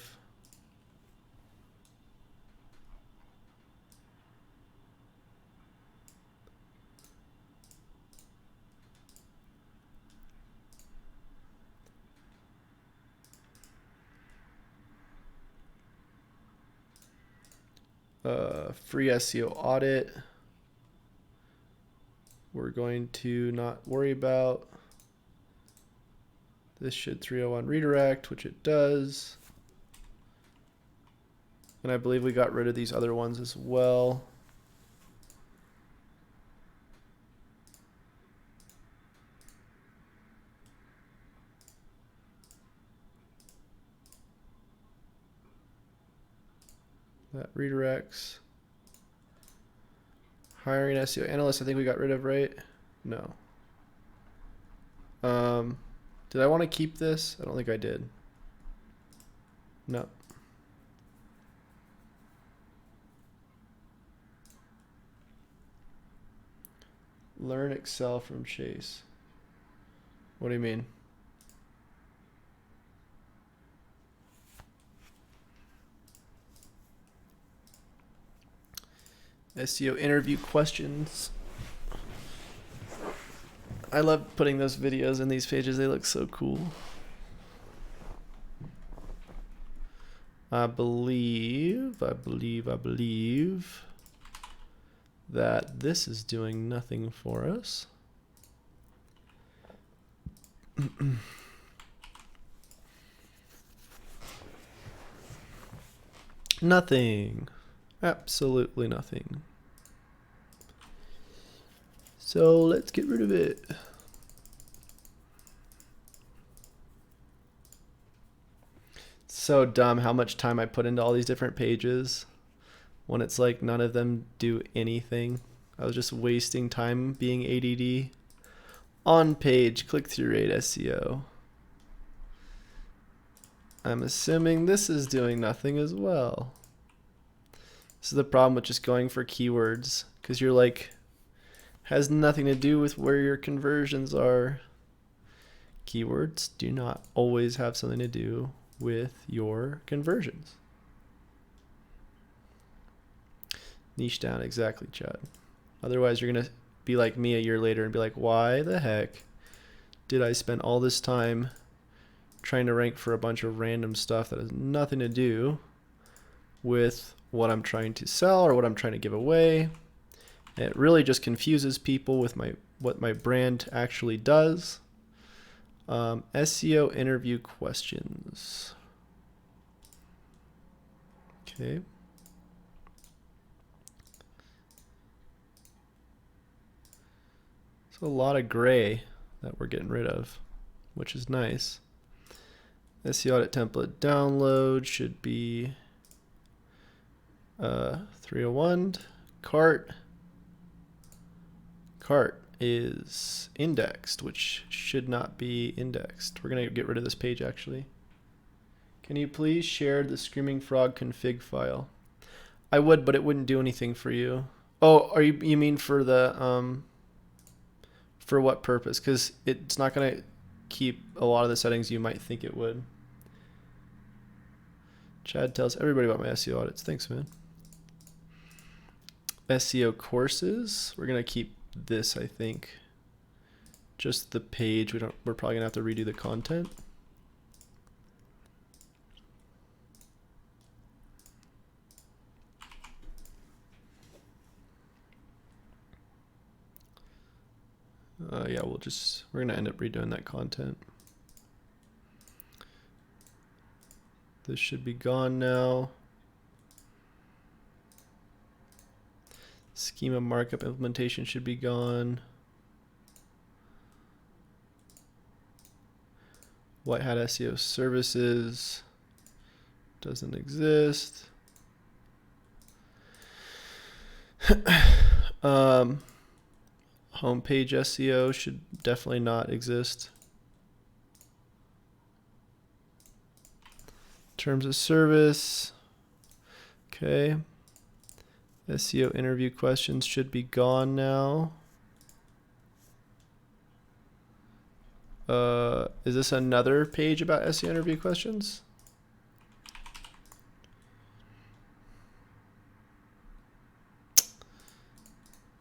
Free SEO audit, we're going to not worry about. This should 301 redirect, which it does. And I believe we got rid of these other ones as well. That redirects. Hiring an SEO analyst, I think we got rid of, right? No. Did I want to keep this? I don't think I did. No. Learn Excel from Chase. What do you mean? SEO interview questions. I love putting those videos in these pages. They look so cool. I believe that this is doing nothing for us. Nothing. Absolutely nothing. So let's get rid of it. So dumb how much time I put into all these different pages when it's like none of them do anything. I was just wasting time being ADD. On page, click-through rate SEO. I'm assuming this is doing nothing as well. This is the problem with just going for keywords, because you're like, has nothing to do with where your conversions are. Keywords do not always have something to do with your conversions. Niche down, exactly, Chad. Otherwise, you're going to be like me a year later and be like, why the heck did I spend all this time trying to rank for a bunch of random stuff that has nothing to do with what I'm trying to sell or what I'm trying to give away? And it really just confuses people with what my brand actually does. SEO interview questions. Okay. So a lot of gray that we're getting rid of, which is nice. SEO Audit Template download should be 301. Cart is indexed, which should not be indexed. We're going to get rid of this page actually. Can you please share the Screaming Frog config file? I would, but it wouldn't do anything for you. Oh, you mean for the for what purpose? Because it's not going to keep a lot of the settings you might think it would. Chad tells everybody about my SEO audits. Thanks, man. SEO courses. We're going to keep this, I think. Just the page. We're probably going to have to redo the content. Yeah, we're gonna end up redoing that content. This should be gone now. Schema markup implementation should be gone. White Hat SEO services doesn't exist. Homepage SEO should definitely not exist. Terms of service. Okay. SEO interview questions should be gone now. Is this another page about SEO interview questions?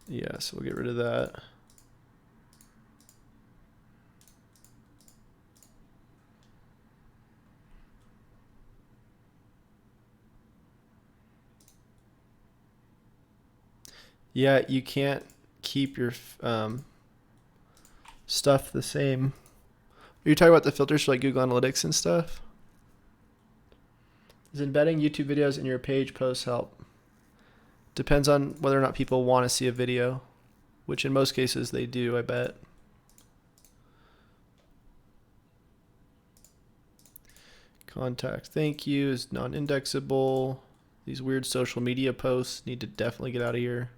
Yeah, so we'll get rid of that. Yeah, you can't keep your stuff the same. Are you talking about the filters for like Google Analytics and stuff? Is embedding YouTube videos in your page posts help? Depends on whether or not people want to see a video, which in most cases they do, I bet. Contact thank you is non-indexable. These weird social media posts need to definitely get out of here.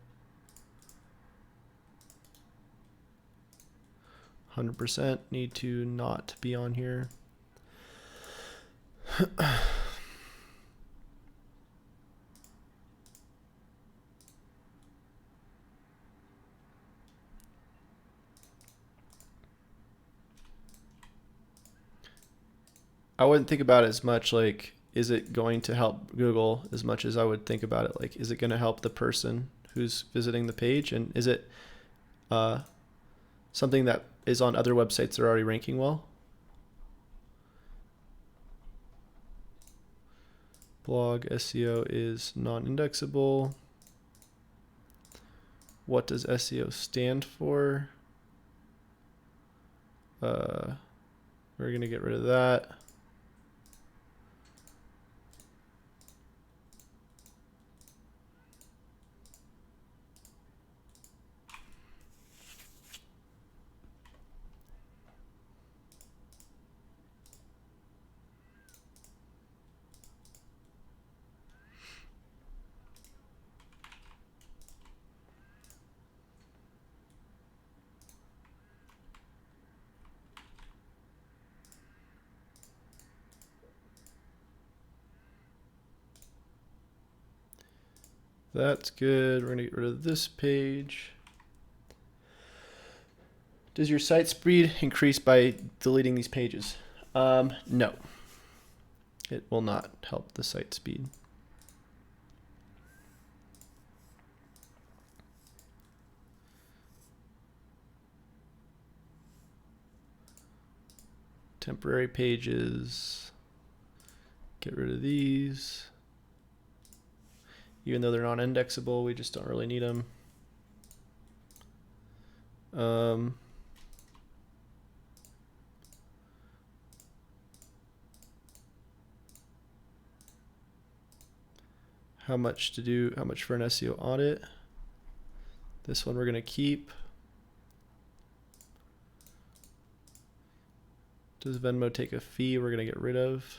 100% need to not be on here. I wouldn't think about it as much like, is it going to help Google, as much as I would think about it like, is it going to help the person who's visiting the page? And is it something that is on other websites that are already ranking well? Blog SEO is non-indexable. What does SEO stand for? We're going to get rid of that. That's good. We're going to get rid of this page. Does your site speed increase by deleting these pages? No. It will not help the site speed. Temporary pages. Get rid of these. Even though they're not indexable, we just don't really need them. How much for an SEO audit? This one we're going to keep. Does Venmo take a fee? We're going to get rid of.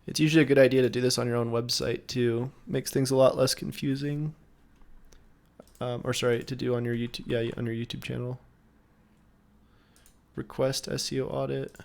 It's usually a good idea to do this on your own website too. Makes things a lot less confusing. Or sorry, to do on your YouTube, yeah, on your YouTube channel. Request SEO audit.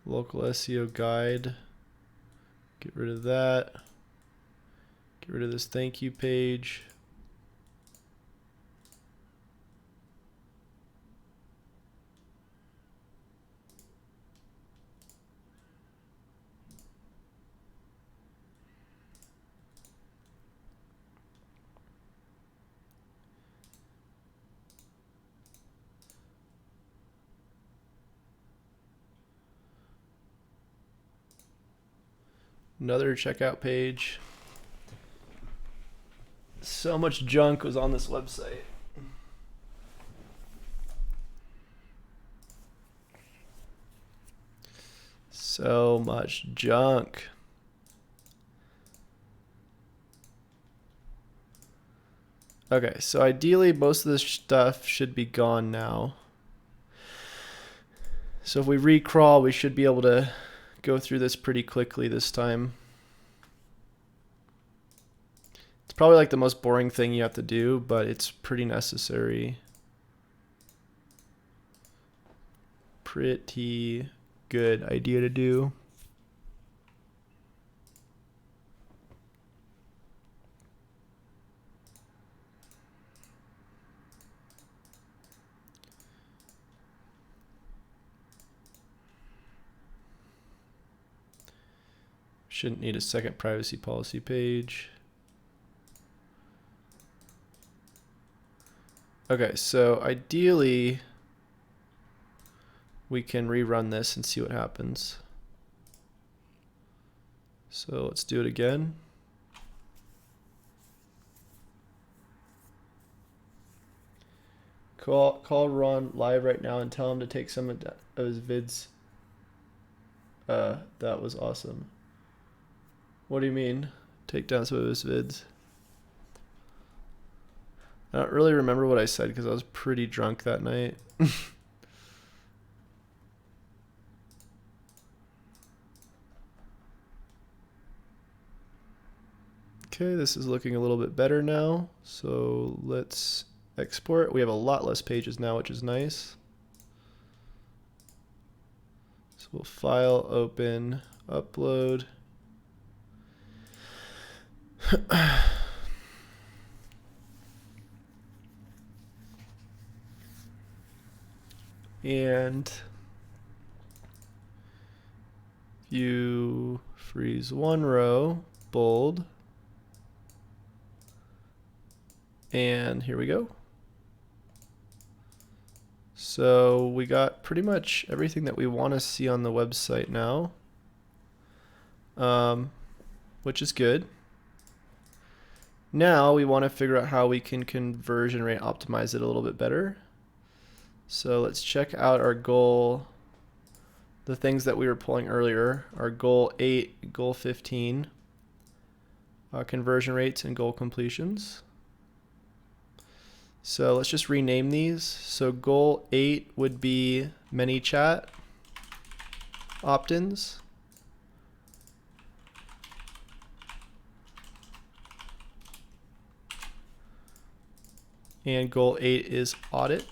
local SEO guide. Get rid of that. Get rid of this thank you page. Another checkout page. So much junk was on this website. So much junk. Okay, so ideally most of this stuff should be gone now. So if we recrawl, we should be able to go through this pretty quickly this time. It's probably like the most boring thing you have to do, but it's pretty necessary. Pretty good idea to do. Shouldn't need a second privacy policy page. Okay, so ideally we can rerun this and see what happens. So let's do it again. Call Ron live right now and tell him to take some of his vids. That was awesome. What do you mean? Take down some of his vids? I don't really remember what I said because I was pretty drunk that night. Okay, this is looking a little bit better now. So let's export. We have a lot less pages now, which is nice. So we'll file, open, upload. And view freeze one row, bold. And here we go. So we got pretty much everything that we want to see on the website now, which is good. Now we want to figure out how we can conversion rate optimize it a little bit better. So let's check out our goal, the things that we were pulling earlier, our goal 8, goal 15, conversion rates and goal completions. So let's just rename these. So goal 8 would be ManyChat opt-ins. And goal 8 is audit.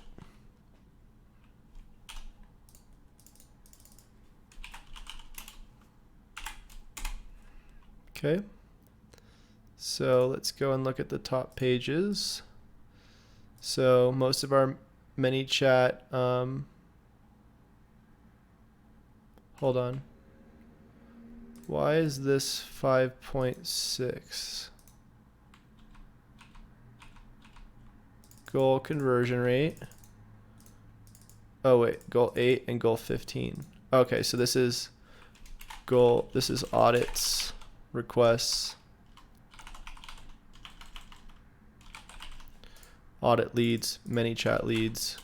Okay. So let's go and look at the top pages. So most of our ManyChat, hold on. Why is this 5.6? Goal conversion rate. Oh wait, goal 8 and goal 15. Okay, so this is goal, this is audits, requests, audit leads, ManyChat leads,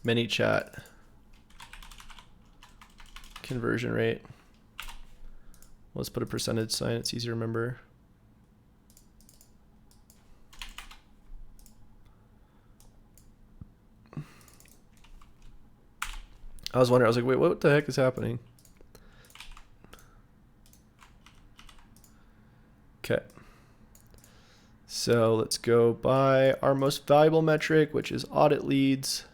ManyChat conversion rate. Let's put a percentage sign, it's easier to remember. I was wondering, I was like, wait, what the heck is happening? Okay. So let's go by our most valuable metric, which is audit leads.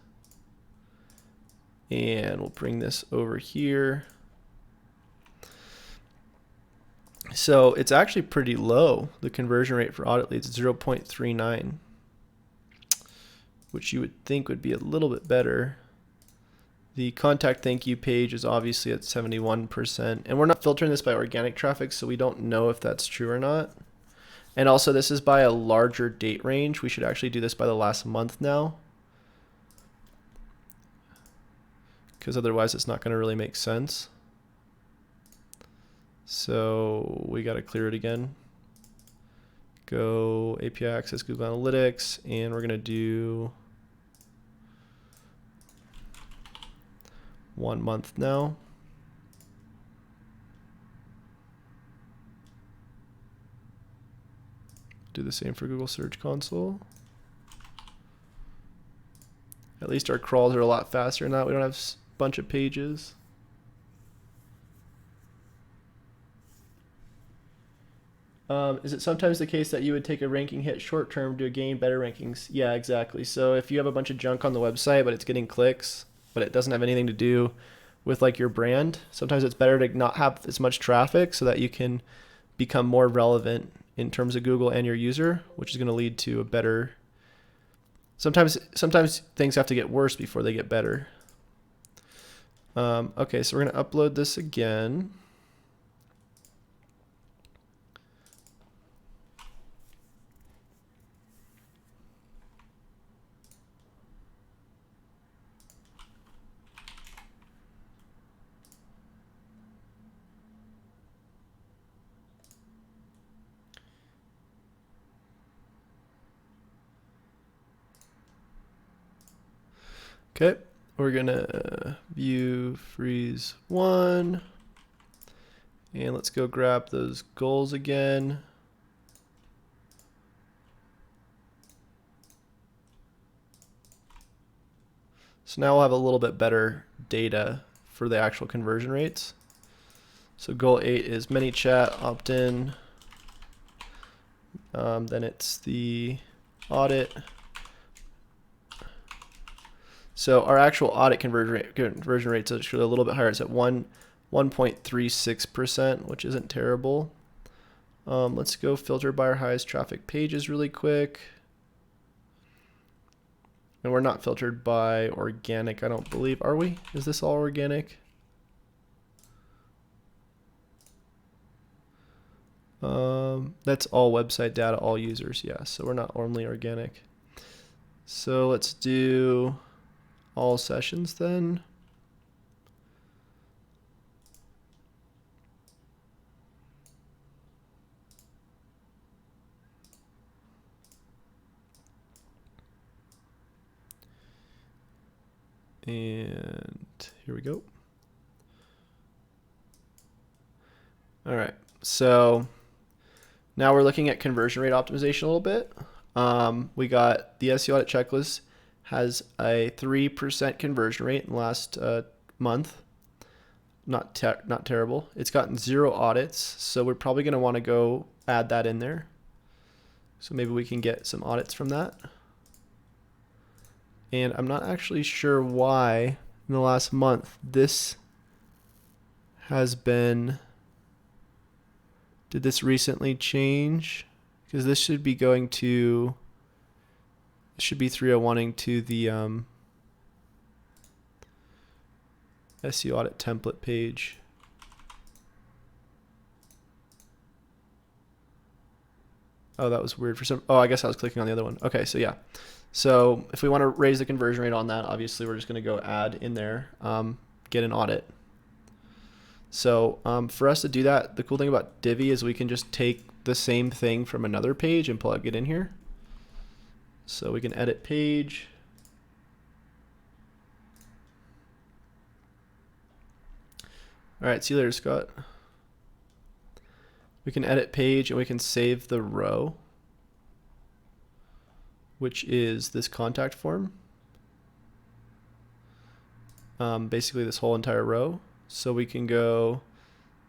And we'll bring this over here. So it's actually pretty low, the conversion rate for audit leads, 0.39, which you would think would be a little bit better. The contact thank you page is obviously at 71%, and we're not filtering this by organic traffic, so we don't know if that's true or not. And also this is by a larger date range. We should actually do this by the last month now, because otherwise it's not going to really make sense. So we got to clear it again. Go API access Google Analytics, and we're going to do 1 month now. Do the same for Google Search Console. At least our crawls are a lot faster now. We don't have a bunch of pages. Is it sometimes the case that you would take a ranking hit short term to gain better rankings? Yeah, exactly. So if you have a bunch of junk on the website, but it's getting clicks, but it doesn't have anything to do with like your brand, sometimes it's better to not have as much traffic so that you can become more relevant in terms of Google and your user, which is going to lead to a better. Sometimes things have to get worse before they get better. Okay, so we're going to upload this again. Okay, we're gonna view freeze 1, and let's go grab those goals again. So now we'll have a little bit better data for the actual conversion rates. So goal 8 is ManyChat opt-in. Then it's the audit. So our actual audit conversion rate is actually a little bit higher. It's at 1.36%, which isn't terrible. Let's go filter by our highest traffic pages really quick. And we're not filtered by organic, I don't believe. Are we? Is this all organic? That's all website data, all users. Yeah, so we're not only organic. So let's do all sessions then. And here we go. All right, so now we're looking at conversion rate optimization a little bit. We got the SEO audit checklist has a 3% conversion rate in the last month. Not terrible. It's gotten 0 audits, so we're probably going to want to go add that in there. So maybe we can get some audits from that. And I'm not actually sure why in the last month this has been. Did this recently change? Because this should be going to. It should be 301ing to the SEO Audit Template page. Oh, that was weird for some. Oh, I guess I was clicking on the other one. Okay, so yeah. So if we want to raise the conversion rate on that, obviously we're just going to go add in there, get an audit. So for us to do that, the cool thing about Divi is we can just take the same thing from another page and plug it in here. So we can edit page. All right, see you later, Scott. We can edit page and we can save the row, which is this contact form. Basically this whole entire row. So we can go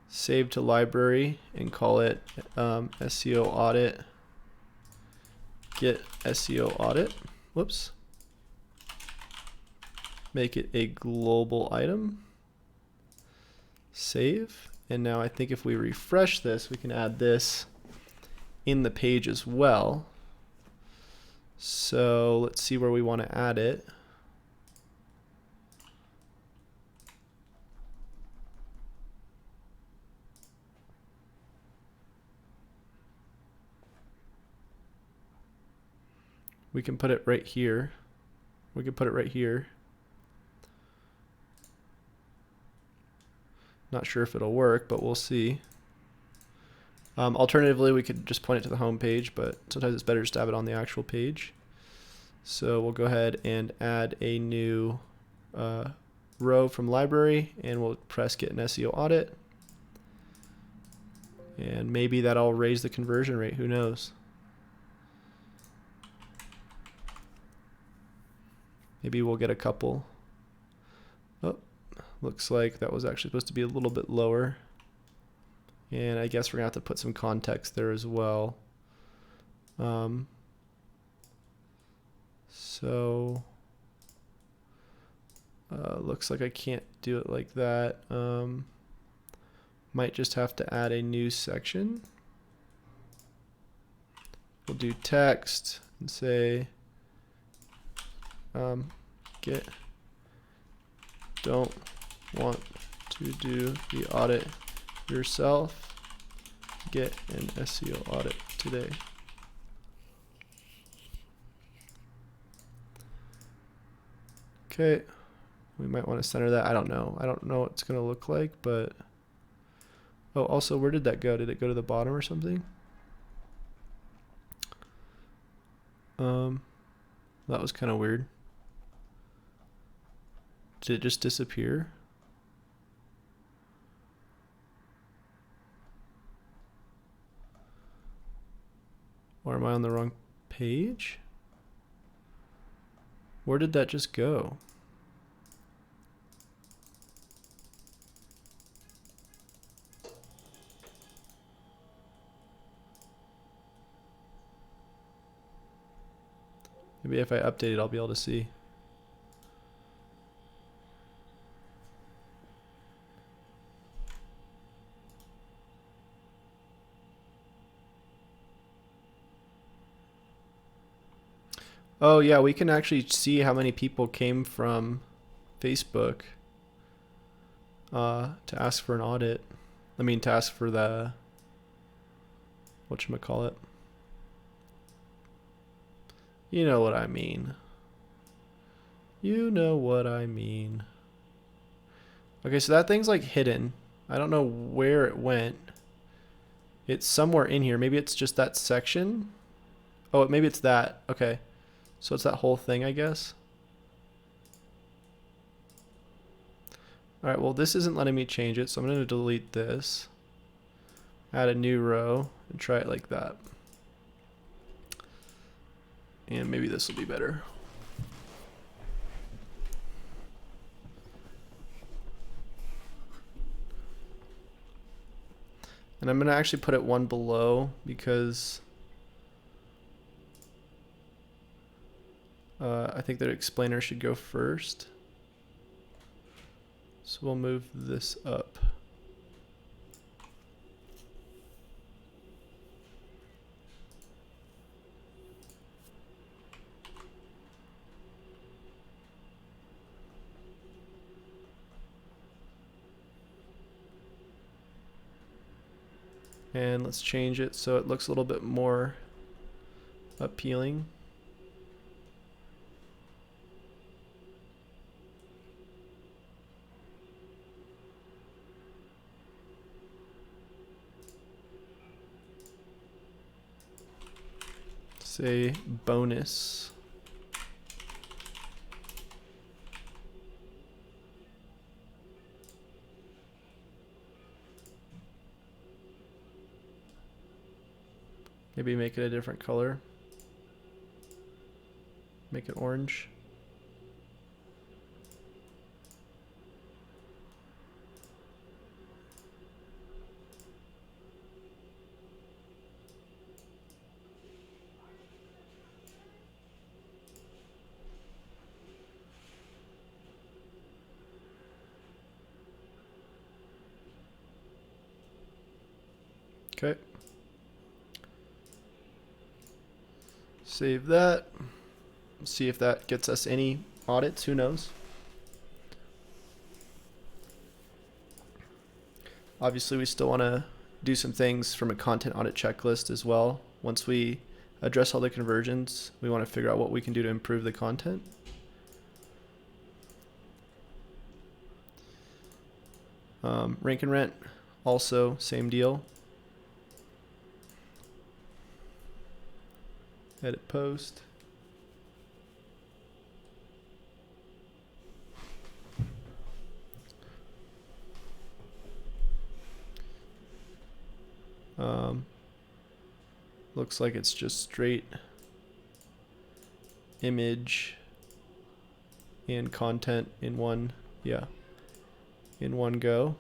save to library and call it SEO audit, get SEO audit. Whoops. make it a global item. Save. And now I think if we refresh this, we can add this in the page as well. So let's see where we want to add it. We can put it right here. We can put it right here. Not sure if it'll work, but we'll see. Alternatively, we could just point it to the home page, but sometimes it's better just to have it on the actual page. So we'll go ahead and add a new row from library, and we'll press get an SEO audit. And maybe that'll raise the conversion rate, who knows? Maybe we'll get a couple. Oh, looks like that was actually supposed to be a little bit lower. And I guess we're gonna have to put some context there as well. Looks like I can't do it like that. Might just have to add a new section. We'll do text and say don't want to do the audit yourself, get an SEO audit today. Okay, we might want to center that. I don't know what it's going to look like, but oh, also, where did that go? Did it go to the bottom or something? That was kind of weird. Did it just disappear? Or am I on the wrong page? Where did that just go? Maybe if I update it, I'll be able to see. Oh yeah, we can actually see how many people came from Facebook to ask for an audit. I mean, to ask for the whatchamacallit. You know what I mean. You know what I mean. Okay, so that thing's like hidden. I don't know where it went. It's somewhere in here. Maybe it's just that section. Oh, maybe it's that. Okay. So it's that whole thing, I guess. All right, well, this isn't letting me change it, so I'm going to delete this. Add a new row and try it like that. And maybe this will be better. And I'm going to actually put it one below because I think the explainer should go first. So we'll move this up. And let's change it so it looks a little bit more appealing. Say bonus. Maybe make it a different color. Make it orange. Okay. Save that. See if that gets us any audits. Who knows? Obviously, we still want to do some things from a content audit checklist as well. Once we address all the conversions, we want to figure out what we can do to improve the content. Rank and rent, also same deal. Edit post. Looks like it's just straight image and content in one, in one go.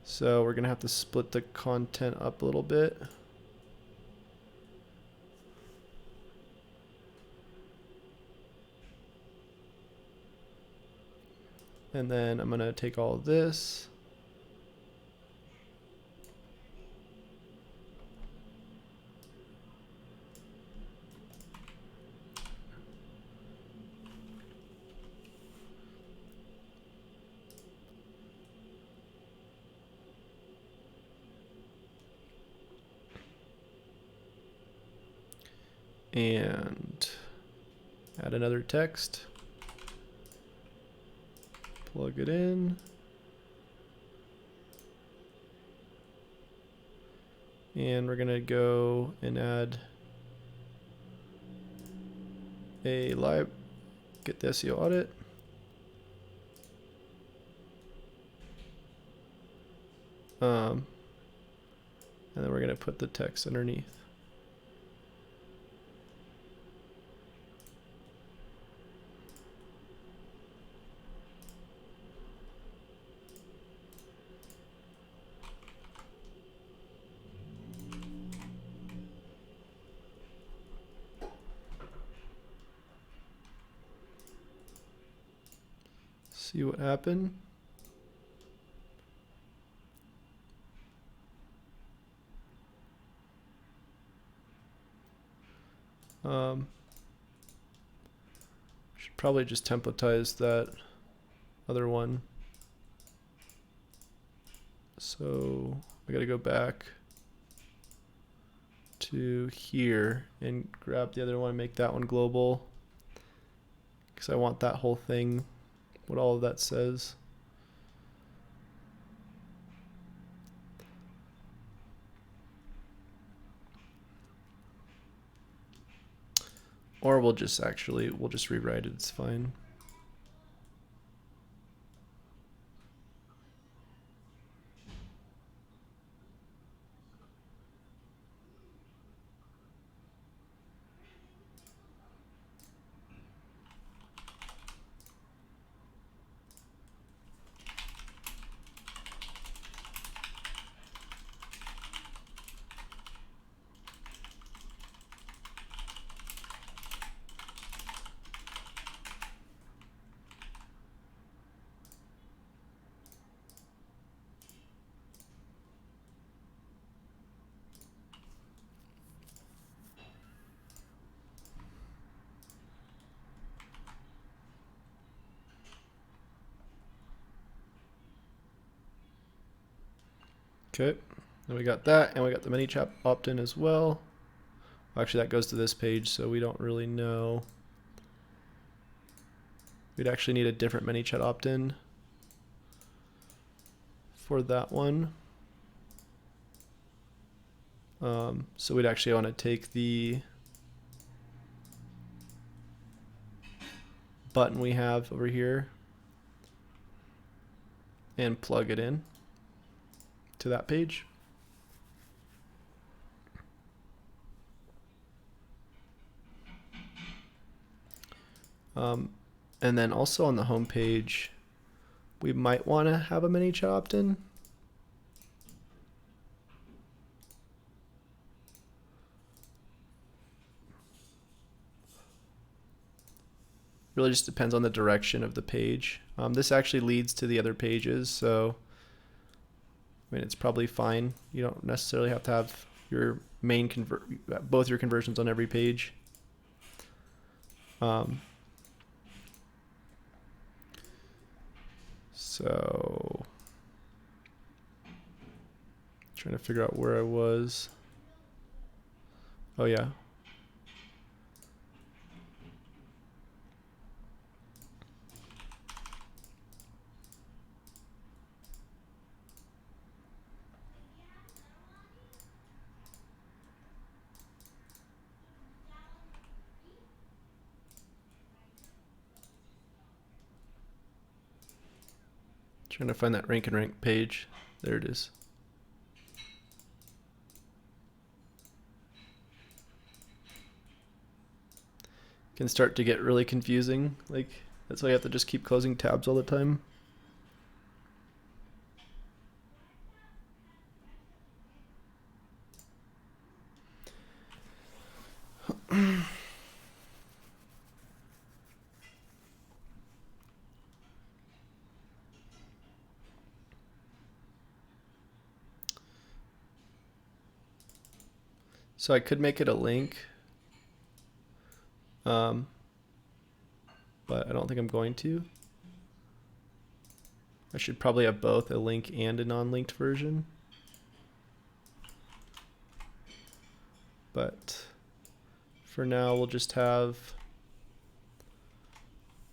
So we're gonna have to split the content up a little bit. And then I'm gonna take all of this. And add another text. Plug it in. And we're gonna go and add a get the SEO audit. And then we're gonna put the text underneath. See what happened. Should probably just templatize that other one. So we got to go back to here and grab the other one and make that one global, because I want that whole thing, what all of that says. Or we'll just rewrite it, it's fine. Okay, then we got that, and we got the ManyChat opt-in as well. Actually, that goes to this page, so we don't really know. We'd actually need a different ManyChat opt-in for that one. So we'd actually want to take the button we have over here and plug it in to that page. And then also on the home page, we might want to have a ManyChat opt-in. Really just depends on the direction of the page. This actually leads to the other pages, so mean, it's probably fine. You don't necessarily have to have your main both your conversions on every page. So trying to figure out where I was. Oh yeah. Trying to find that rank and rank page. There it is. Can start to get really confusing. Like, that's why you have to just keep closing tabs all the time. So I could make it a link, but I don't think I'm going to. I should probably have both a link and a non-linked version. But for now, we'll just have,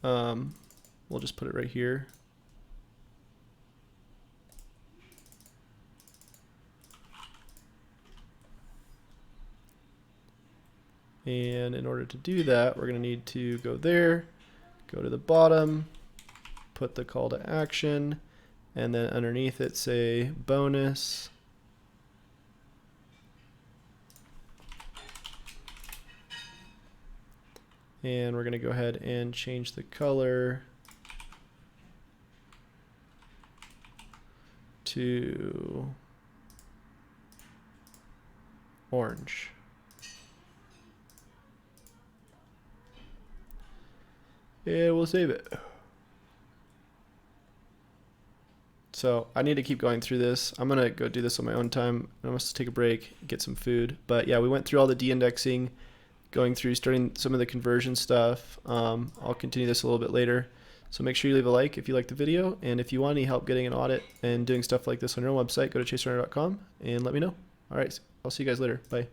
we'll just put it right here. And in order to do that, we're going to need to go there, go to the bottom, put the call to action, and then underneath it say bonus. And we're going to go ahead and change the color to orange. And we'll save it. So I need to keep going through this. I'm gonna go do this on my own time. I must take a break, get some food. But yeah, we went through all the de-indexing, going through, starting some of the conversion stuff. I'll continue this a little bit later. So make sure you leave a like if you like the video. And if you want any help getting an audit and doing stuff like this on your own website, go to chaserunner.com and let me know. All right, I'll see you guys later. Bye.